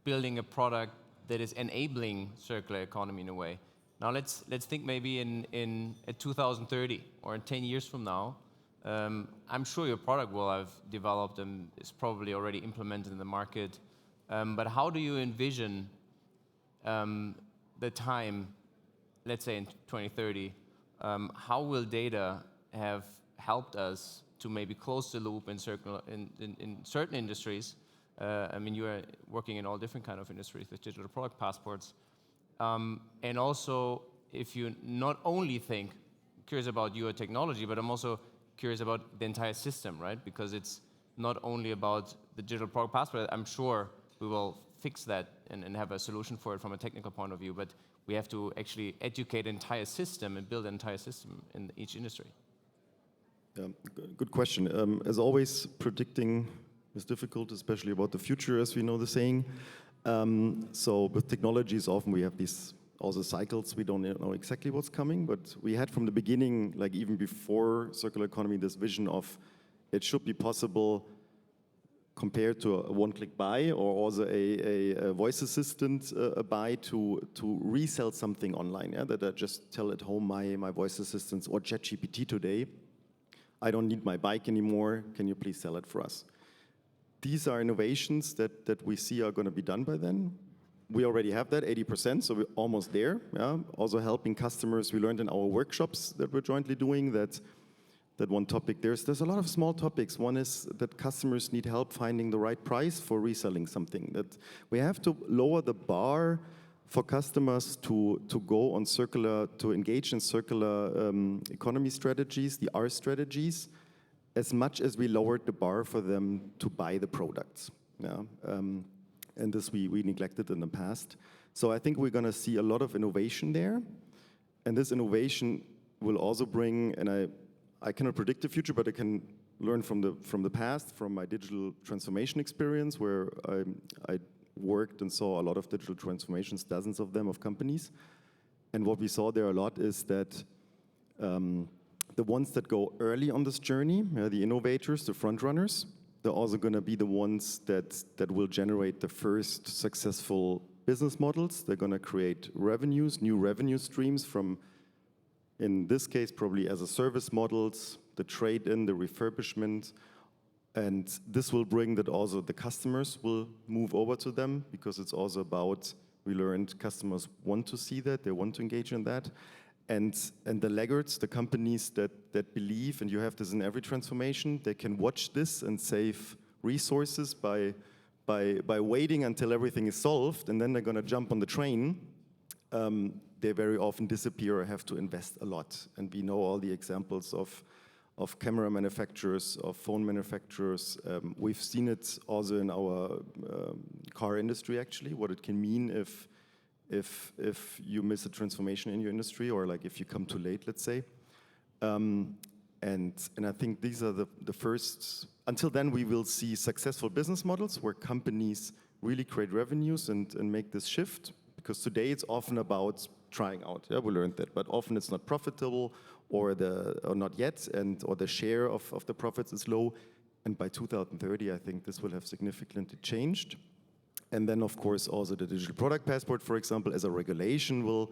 building a product that is enabling circular economy in a way. Now let's think maybe in 2030 or in 10 years from now. I'm sure your product will have developed and is probably already implemented in the market. But how do you envision the time, let's say in 2030, how will data have helped us to maybe close the loop in certain industries? I mean, you are working in all different kind of industries with digital product passports. And also, if you not only curious about your technology, but I'm also curious about the entire system, right? Because it's not only about the digital product passport. I'm sure we will fix that and have a solution for it from a technical point of view, but we have to actually educate the entire system and build an entire system in each industry. Yeah, good question. As always, predicting is difficult, especially about the future, as we know the saying. So with technologies, often we have these also cycles. We don't know exactly what's coming, but we had from the beginning, like even before circular economy, this vision of it should be possible compared to a one-click buy or also a voice assistant buy to resell something online. Yeah? That I just tell at home my voice assistants or ChatGPT today, I don't need my bike anymore. Can you please sell it for us? These are innovations that we see are going to be done by then. We already have that, 80%, so we're almost there. Yeah? Also helping customers. We learned in our workshops that we're jointly doing that one topic, there's a lot of small topics. One is that customers need help finding the right price for reselling something. That we have to lower the bar for customers to go on circular, to engage in circular economy strategies, the R strategies, as much as we lowered the bar for them to buy the products. Yeah? And this we neglected in the past. So I think we're going to see a lot of innovation there. And this innovation will also bring, and I cannot predict the future, but I can learn from the past, from my digital transformation experience, where I worked and saw a lot of digital transformations, dozens of them, of companies. And what we saw there a lot is that the ones that go early on this journey, the innovators, the front runners, they're also going to be the ones that will generate the first successful business models. They're going to create revenues, new revenue streams from, in this case, probably as a service models, the trade-in, the refurbishment. And this will bring that also the customers will move over to them, because it's also about, we learned customers want to see that, they want to engage in that. And the laggards, the companies that believe, and you have this in every transformation, they can watch this and save resources by by waiting until everything is solved and then they're going to jump on the train, they very often disappear or have to invest a lot. And we know all the examples of camera manufacturers, of phone manufacturers. We've seen it also in our car industry, actually, what it can mean if you miss a transformation in your industry, or like if you come too late, let's say. And I think these are the first. Until then, we will see successful business models where companies really create revenues and make this shift. Because today it's often about trying out. Yeah, we learned that, but often it's not profitable, or not yet, or the share of the profits is low. And by 2030, I think this will have significantly changed. And then, of course, also the digital product passport, for example, as a regulation, will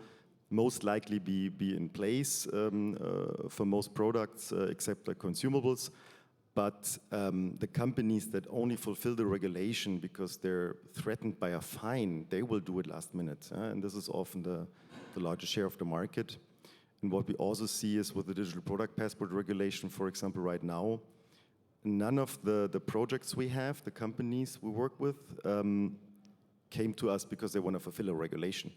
most likely be in place for most products, except the consumables. But the companies that only fulfill the regulation because they're threatened by a fine, they will do it last minute. And this is often the largest share of the market. And what we also see is with the digital product passport regulation, for example, right now, none of the projects we have, the companies we work with, came to us because they want to fulfill a regulation.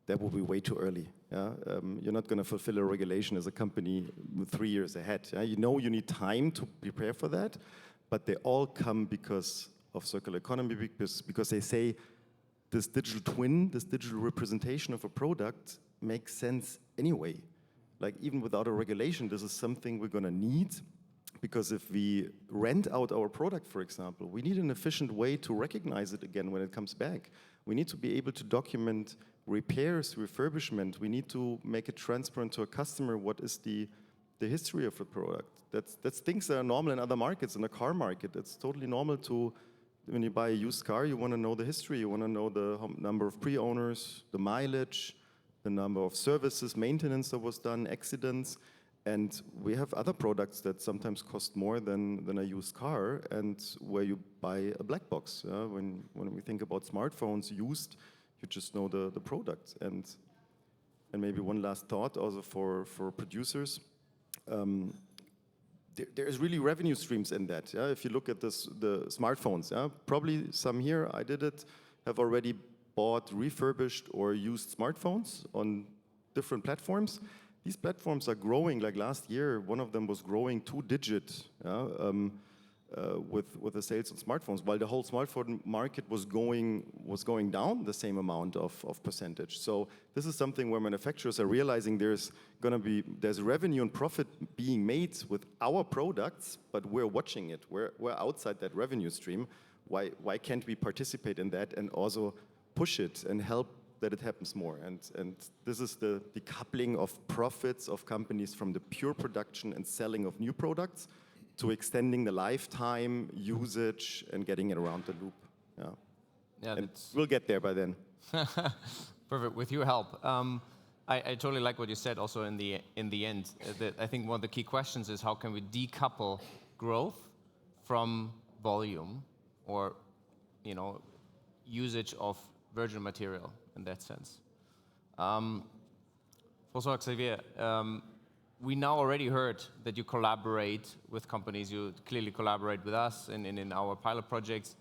That would be way too early. Yeah? You're not going to fulfill a regulation as a company 3 years ahead. Yeah? You know you need time to prepare for that, but they all come because of circular economy, because they say this digital twin, this digital representation of a product makes sense anyway. Like even without a regulation, this is something we're going to need, because if we rent out our product, for example, we need an efficient way to recognize it again when it comes back. We need to be able to document repairs, refurbishment. We need to make it transparent to a customer what is the history of the product. That's things that are normal in other markets. In the car market, it's totally normal to, when you buy a used car, you want to know the history. You want to know the number of pre-owners, the mileage, the number of services, maintenance that was done, accidents. And we have other products that sometimes cost more than a used car, and where you buy a black box. When we think about smartphones used, you just know the product. And maybe one last thought also for producers. There's really revenue streams in that. Yeah? If you look at the smartphones, probably some here, I did it, have already bought refurbished or used smartphones on different platforms. These platforms are growing. Like last year, one of them was growing 2-digit with the sales of smartphones, while the whole smartphone market was going down the same amount of percentage. So this is something where manufacturers are realizing there's revenue and profit being made with our products, but we're watching it. We're outside that revenue stream. Why can't we participate in that and also push it and help that it happens more? And this is the decoupling of profits of companies from the pure production and selling of new products to extending the lifetime usage and getting it around the loop. Yeah, and we'll get there by then. Perfect. With your help, I totally like what you said. Also, in the end, that I think one of the key questions is how can we decouple growth from volume, or usage of virgin material in that sense. Francois-Xavier, we now already heard that you collaborate with companies. You clearly collaborate with us in our pilot projects.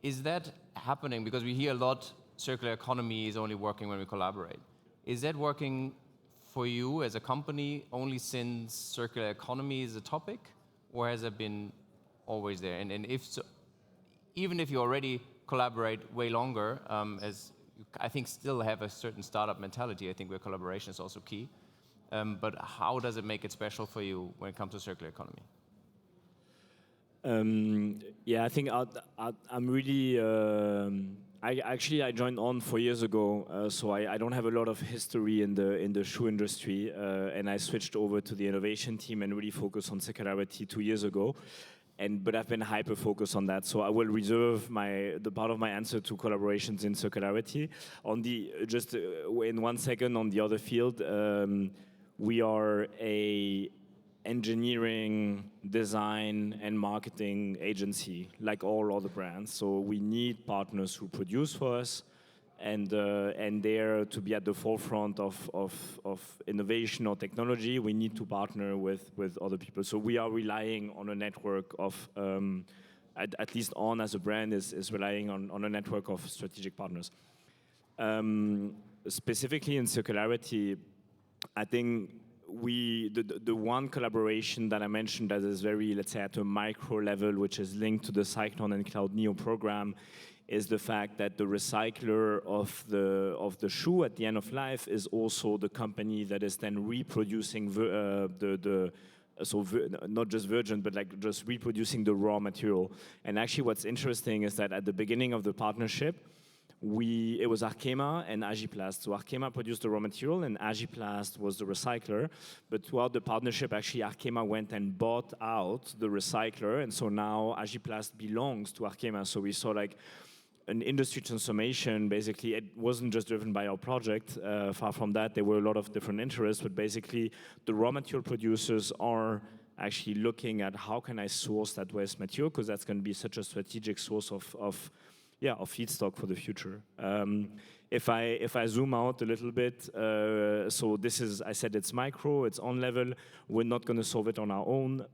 Is that happening? Because we hear a lot, circular economy is only working when we collaborate. Is that working for you as a company only since circular economy is a topic, or has it been always there? And if so, even if you already collaborate way longer, as you, I think, still have a certain startup mentality, I think where collaboration is also key. But how does it make it special for you when it comes to circular economy? Yeah, I think I'm really. I joined On 4 years ago, so I don't have a lot of history in the shoe industry, and I switched over to the innovation team and really focused on circularity 2 years ago. But I've been hyper focused on that, so I will reserve the part of my answer to collaborations in circularity. Just in 1 second on the other field. We are a engineering, design, and marketing agency, like all other brands. So we need partners who produce for us, and there to be at the forefront of innovation or technology, we need to partner with other people. So we are relying on a network of at least On as a brand is relying on a network of strategic partners. Specifically in circularity, I think the one collaboration that I mentioned that is very, let's say, at a micro level, which is linked to the Cyclone and Cloud Neo program, is the fact that the recycler of the shoe at the end of life is also the company that is then reproducing not just virgin, but like just reproducing the raw material. And actually what's interesting is that at the beginning of the partnership, it was Arkema and Agiplast. So Arkema produced the raw material and Agiplast was the recycler. But throughout the partnership, actually Arkema went and bought out the recycler. And so now Agiplast belongs to Arkema. So we saw like an industry transformation. Basically, it wasn't just driven by our project. Far from that, there were a lot of different interests. But basically, the raw material producers are actually looking at how can I source that waste material, because that's going to be such a strategic source of feedstock for the future. If I zoom out a little bit, so this is, I said it's micro, it's on level. We're not going to solve it on our own.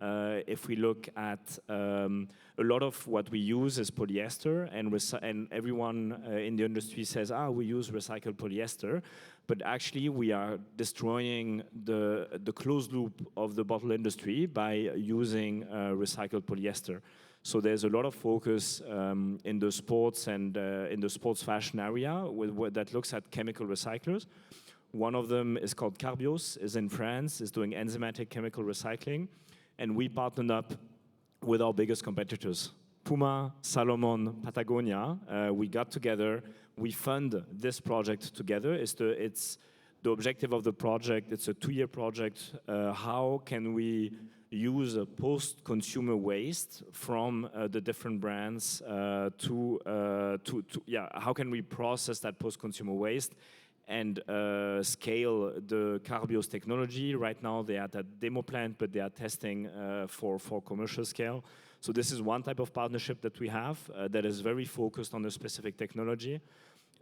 If we look at a lot of what we use is polyester, and everyone in the industry says, we use recycled polyester, but actually we are destroying the closed loop of the bottle industry by using recycled polyester. So there's a lot of focus in the sports and in the sports fashion area that looks at chemical recyclers. One of them is called Carbios, is in France, is doing enzymatic chemical recycling. And we partnered up with our biggest competitors, Puma, Salomon, Patagonia. We got together, we fund this project together. It's the objective of the project, it's a 2-year project. How can we use post-consumer waste from the different brands how can we process that post-consumer waste and scale the Carbios technology. Right now they are at a demo plant, but they are testing for commercial scale. So this is one type of partnership that we have that is very focused on a specific technology.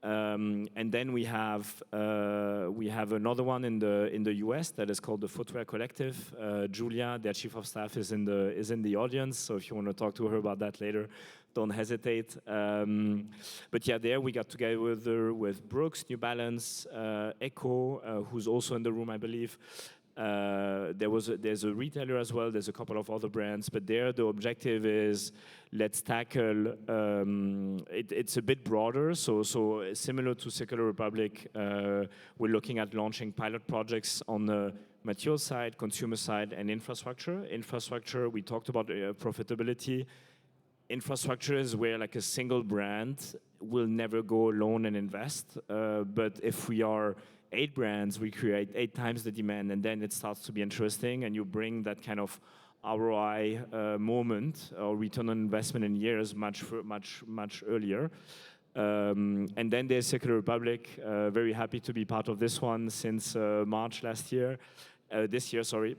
And then we have another one in the US that is called the Footwear Collective. Julia, their chief of staff, is in the audience. So if you want to talk to her about that later, don't hesitate. But yeah, there we got together with Brooks, New Balance, Echo, who's also in the room, I believe. There's a retailer as well. There's a couple of other brands, but there the objective is let's tackle. It's a bit broader. So similar to Circular Republic, we're looking at launching pilot projects on the material side, consumer side, and infrastructure. Infrastructure, we talked about profitability. Infrastructure is where like a single brand will never go alone and invest. But if we are 8 brands, we create 8 times the demand, and then it starts to be interesting, and you bring that kind of ROI moment or return on investment in years much earlier. And then there's Circular Republic. Very happy to be part of this one since March this year, sorry.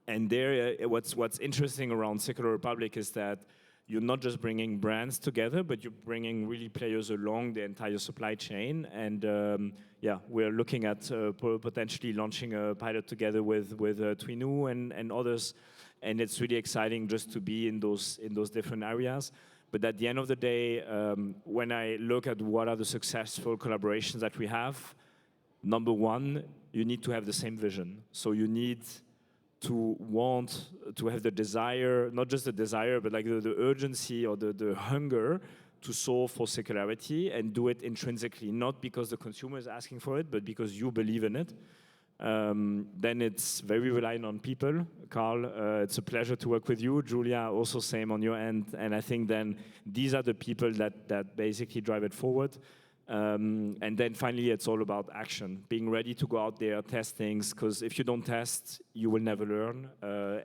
And there, what's interesting around Circular Republic is that you're not just bringing brands together, but you're bringing really players along the entire supply chain. And we're looking at potentially launching a pilot together with twinu and others. And it's really exciting just to be in those different areas. But at the end of the day, when I look at what are the successful collaborations that we have, number one, you need to have the same vision. So you need to want to have the desire, not just the desire, but like the urgency or the hunger to solve for circularity and do it intrinsically, not because the consumer is asking for it, but because you believe in it. Then it's very reliant on people. Carl, it's a pleasure to work with you. Julia, also same on your end. And I think then these are the people that basically drive it forward. And then finally, it's all about action, being ready to go out there, test things, because if you don't test, you will never learn.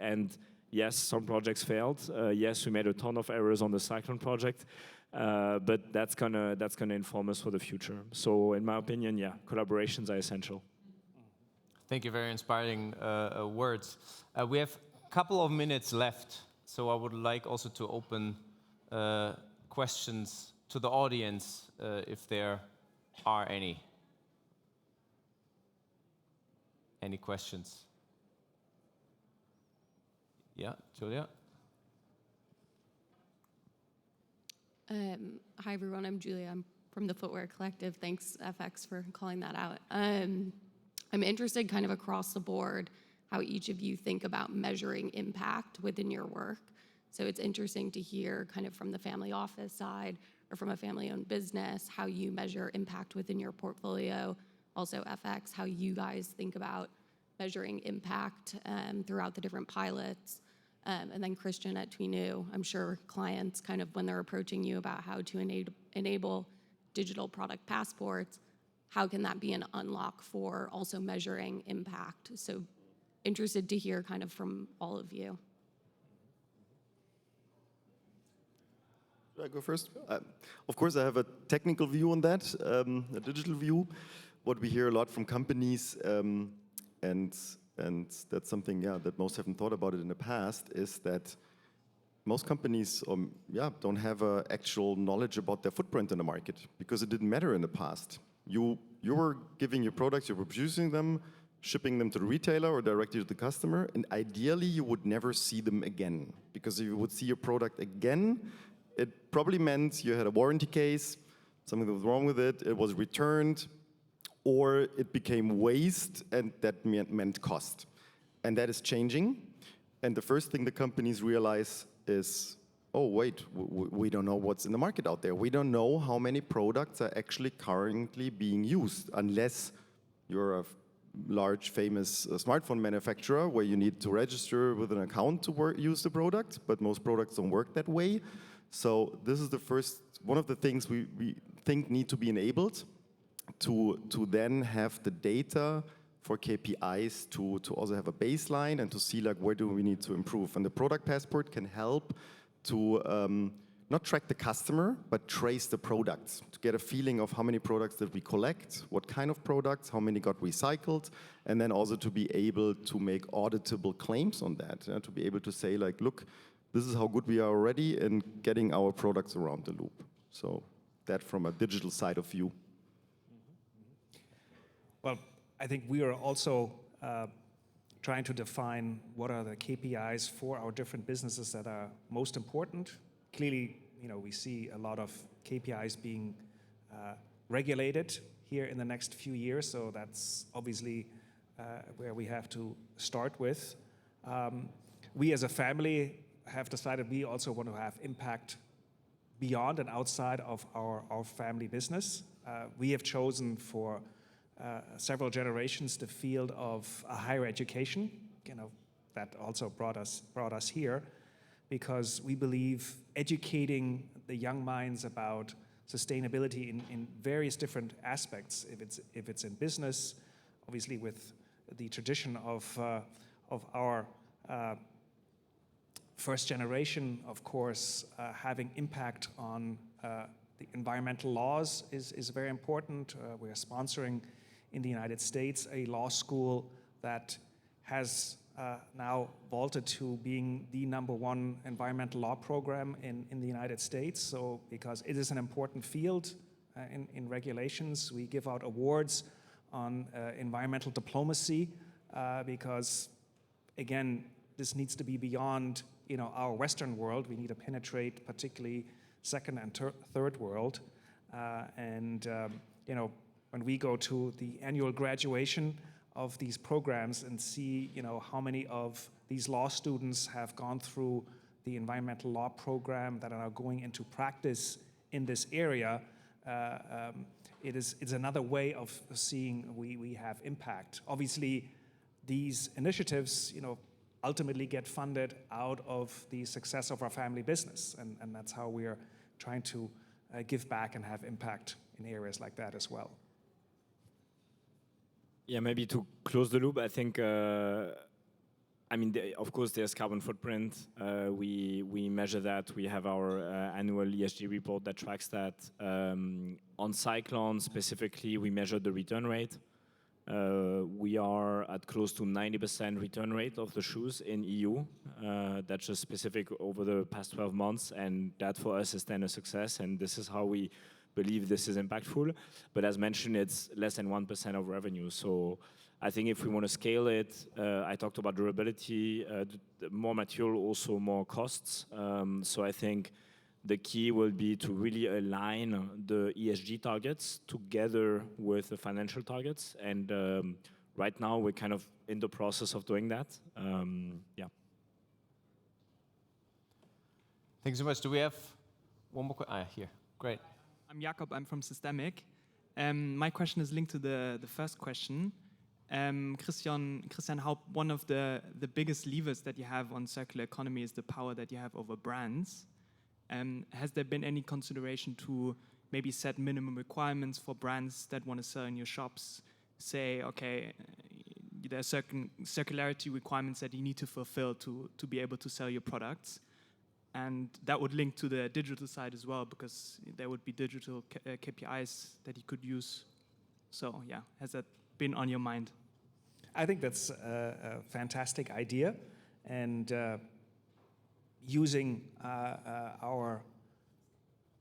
And yes, some projects failed. Yes, we made a ton of errors on the Cyclone project, but that's gonna inform us for the future. So in my opinion, yeah, collaborations are essential. Thank you, very inspiring words. We have a couple of minutes left, so I would like also to open questions to the audience, if there are any. Any questions? Yeah, Julia? Hi, everyone. I'm Julia. I'm from the Footwear Collective. Thanks, FX, for calling that out. I'm interested kind of across the board how each of you think about measuring impact within your work. So it's interesting to hear kind of from the family office side or from a family-owned business, how you measure impact within your portfolio. Also, FX, how you guys think about measuring impact throughout the different pilots. And then Christian at twinu, I'm sure clients kind of when they're approaching you about how to enable digital product passports, how can that be an unlock for also measuring impact? So interested to hear kind of from all of you. Should I go first? Of course, I have a technical view on that, a digital view. What we hear a lot from companies, and that's something, that most haven't thought about it in the past, is that most companies, don't have actual knowledge about their footprint in the market because it didn't matter in the past. You were giving your products, you were producing them, shipping them to the retailer or directly to the customer, and ideally you would never see them again. Because if you would see your product again, it probably meant you had a warranty case, something was wrong with it, it was returned, or it became waste, and that meant cost. And that is changing. And the first thing the companies realize is, oh, wait, we don't know what's in the market out there. We don't know how many products are actually currently being used, unless you're a large, famous smartphone manufacturer where you need to register with an account to use the product, but most products don't work that way. So this is the first, one of the things we think need to be enabled to then have the data for KPIs to also have a baseline and to see like where do we need to improve. And the product passport can help to not track the customer, but trace the products, to get a feeling of how many products did we collect, what kind of products, how many got recycled, and then also to be able to make auditable claims on that, to be able to say like, look, this is how good we are already in getting our products around the loop. So that from a digital side of view. Well, I think we are also trying to define what are the KPIs for our different businesses that are most important. Clearly, we see a lot of KPIs being regulated here in the next few years, so that's obviously where we have to start with. We as a family have decided we also want to have impact beyond and outside of our family business. We have chosen for several generations the field of higher education. That also brought us here, because we believe educating the young minds about sustainability in various different aspects, if it's in business, obviously with the tradition of our first generation, of course, having impact on the environmental laws is very important. We're sponsoring in the United States a law school that has now vaulted to being the #1 environmental law program in the United States. So because it is an important field in regulations, we give out awards on environmental diplomacy because, again, this needs to be beyond our Western world. We need to penetrate particularly second and third world. When we go to the annual graduation of these programs and see, how many of these law students have gone through the environmental law program that are now going into practice in this area, it's another way of seeing we have impact. Obviously, these initiatives, ultimately get funded out of the success of our family business, and that's how we're trying to give back and have impact in areas like that as well. Yeah, maybe to close the loop, I think, of course, there's carbon footprint. We measure that. We have our annual ESG report that tracks that. On Cyclone specifically, we measure the return rate. We are at close to 90% return rate of the shoes in EU. That's just specific over the past 12 months, and that for us is then a success, and this is how we believe this is impactful. But as mentioned, it's less than 1% of revenue. So I think if we want to scale it, I talked about durability, more material, also more costs. So I think the key will be to really align the ESG targets together with the financial targets. And right now, we're kind of in the process of doing that. Yeah. Thanks so much. Do we have one more question? Here. Great. I'm Jakob, I'm from Systemic. My question is linked to the first question. Christian Haub, one of the biggest levers that you have on circular economy is the power that you have over brands. Has there been any consideration to maybe set minimum requirements for brands that want to sell in your shops? Say, okay, there are certain circularity requirements that you need to fulfill to be able to sell your products. And that would link to the digital side as well, because there would be digital KPIs that you could use. So yeah, has that been on your mind? I think that's a fantastic idea, and using our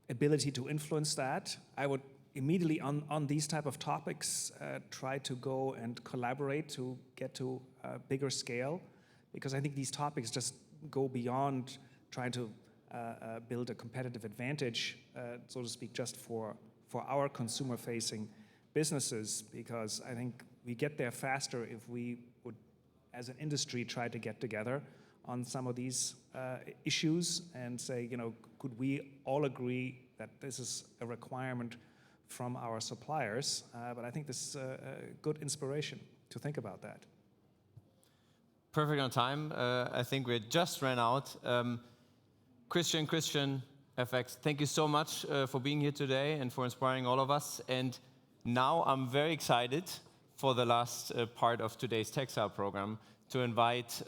ability to influence that, I would immediately on these type of topics try to go and collaborate to get to a bigger scale, because I think these topics just go beyond trying to build a competitive advantage, so to speak, just for our consumer-facing businesses, because I think we get there faster if we would, as an industry, try to get together on some of these issues and say, you know, could we all agree that this is a requirement from our suppliers? But I think this is a good inspiration to think about that. Perfect on time. I think we just ran out. Christian, FX, thank you so much for being here today and for inspiring all of us. And now I'm very excited for the last part of today's Textile program to invite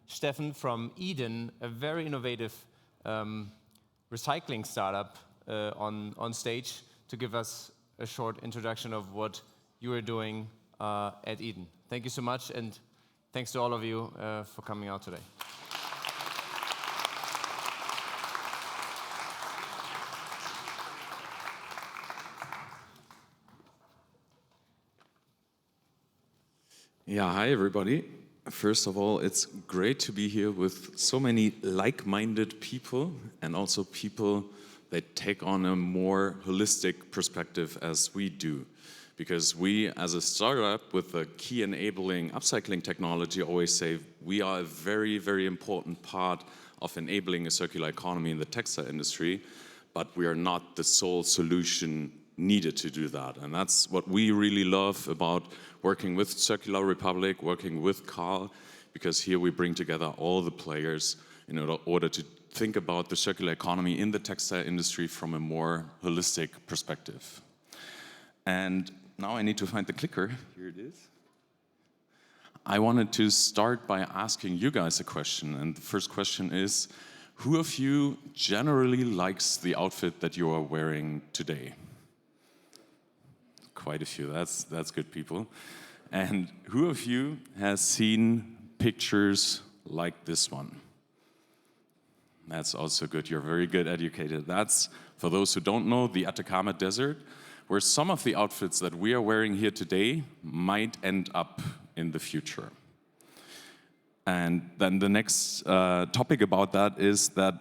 Steffen from eeden, a very innovative recycling startup, on stage to give us a short introduction of what you are doing at eeden. Thank you so much, and thanks to all of you for coming out today. Yeah, hi everybody. First of all, it's great to be here with so many like-minded people and also people that take on a more holistic perspective as we do. Because we, as a startup with a key enabling upcycling technology, always say we are a very, very important part of enabling a circular economy in the textile industry, but we are not the sole solution needed to do that. And that's what we really love about working with Circular Republic, working with Carl, because here we bring together all the players in order to think about the circular economy in the textile industry from a more holistic perspective. And now I need to find the clicker. Here it is. I wanted to start by asking you guys a question. And the first question is, who of you generally likes the outfit that you are wearing today? Quite a few, that's good, people. And who of you has seen pictures like this one? That's also good, you're very good educated. That's, for those who don't know, the Atacama Desert, where some of the outfits that we are wearing here today might end up in the future. And then the next topic about that is that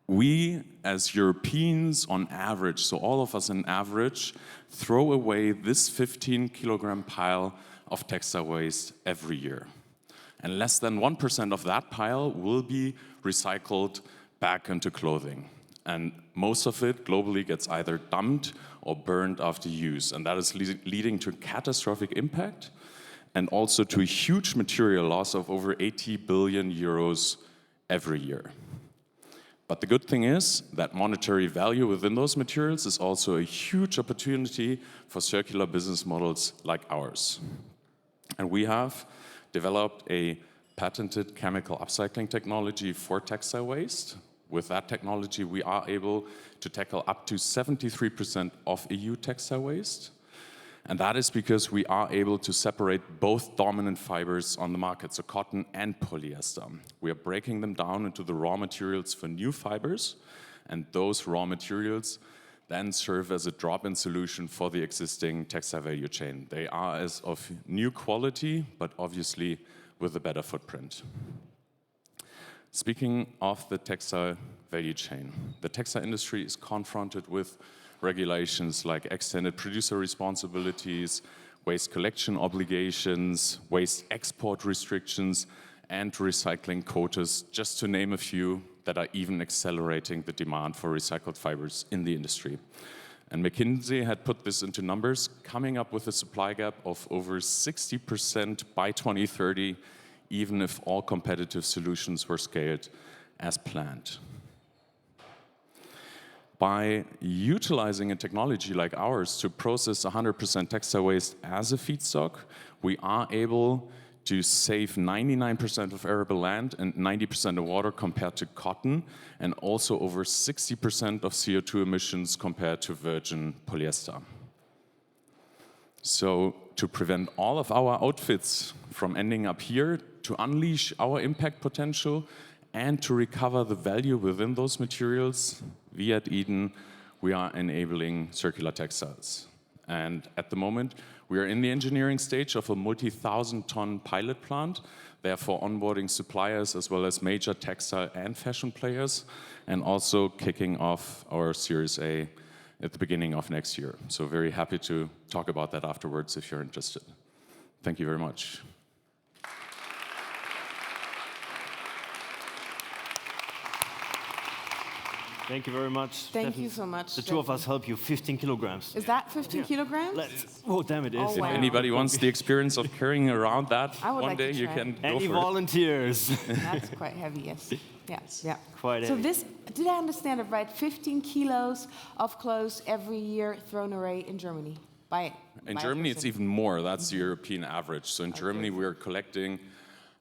we, as Europeans, on average, so all of us on average, throw away this 15-kilogram pile of textile waste every year. And less than 1% of that pile will be recycled back into clothing. And most of it globally gets either dumped or burned after use. And that is leading to catastrophic impact and also to a huge material loss of over 80 billion euros every year. But the good thing is that monetary value within those materials is also a huge opportunity for circular business models like ours. And we have developed a patented chemical upcycling technology for textile waste. With that technology, we are able to tackle up to 73% of EU textile waste. And that is because we are able to separate both dominant fibers on the market, so cotton and polyester. We are breaking them down into the raw materials for new fibers, and those raw materials then serve as a drop-in solution for the existing textile value chain. They are as of new quality, but obviously with a better footprint. Speaking of the textile value chain, the textile industry is confronted with regulations like extended producer responsibilities, waste collection obligations, waste export restrictions, and recycling quotas, just to name a few that are even accelerating the demand for recycled fibers in the industry. And McKinsey had put this into numbers, coming up with a supply gap of over 60% by 2030, even if all competitive solutions were scaled as planned. By utilizing a technology like ours to process 100% textile waste as a feedstock, we are able to save 99% of arable land and 90% of water compared to cotton, and also over 60% of CO2 emissions compared to virgin polyester. So to prevent all of our outfits from ending up here, to unleash our impact potential, and to recover the value within those materials, we at eeden, we are enabling circular textiles. And at the moment, we are in the engineering stage of a multi-thousand-ton pilot plant, therefore onboarding suppliers as well as major textile and fashion players, and also kicking off our Series A at the beginning of next year. So very happy to talk about that afterwards if you're interested. Thank you very much. Thank you very much. Thank Steffen. you so much. The two of us help you, 15 kilograms. Is that 15 kilograms? Oh, damn it is. Oh, If wow. anybody wants the experience of carrying around that I would one like day, to you try. can go Any for it. volunteers? That's quite heavy, yes. Yeah, yeah. Quite So heavy. this, did I understand it right? 15 kilos of clothes every year thrown away in Germany by In by a Germany, it's person. even more. That's the European average. So in Germany, we are collecting,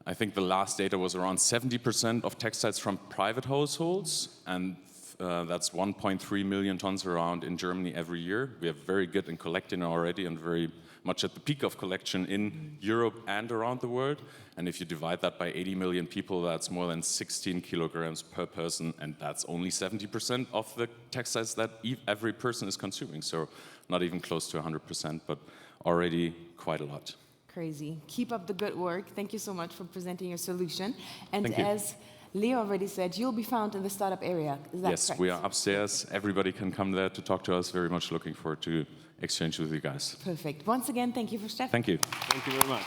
I think the last data was around 70% of textiles from private households, and that's 1.3 million tons around in Germany every year. We are very good in collecting already and very much at the peak of collection in Europe and around the world. And if you divide that by 80 million people, that's more than 16 kilograms per person, and that's only 70% of the textiles that every person is consuming. So not even close to 100%, but already quite a lot. Crazy. Keep up the good work. Thank you so much for presenting your solution. And Thank you. as Leo already said, you'll be found in the startup area. Is that Yes, correct? we are upstairs. Everybody can come there to talk to us. Very much looking forward to exchange with you guys. Perfect. Once again, thank you for Steffen. Thank you. Thank you very much.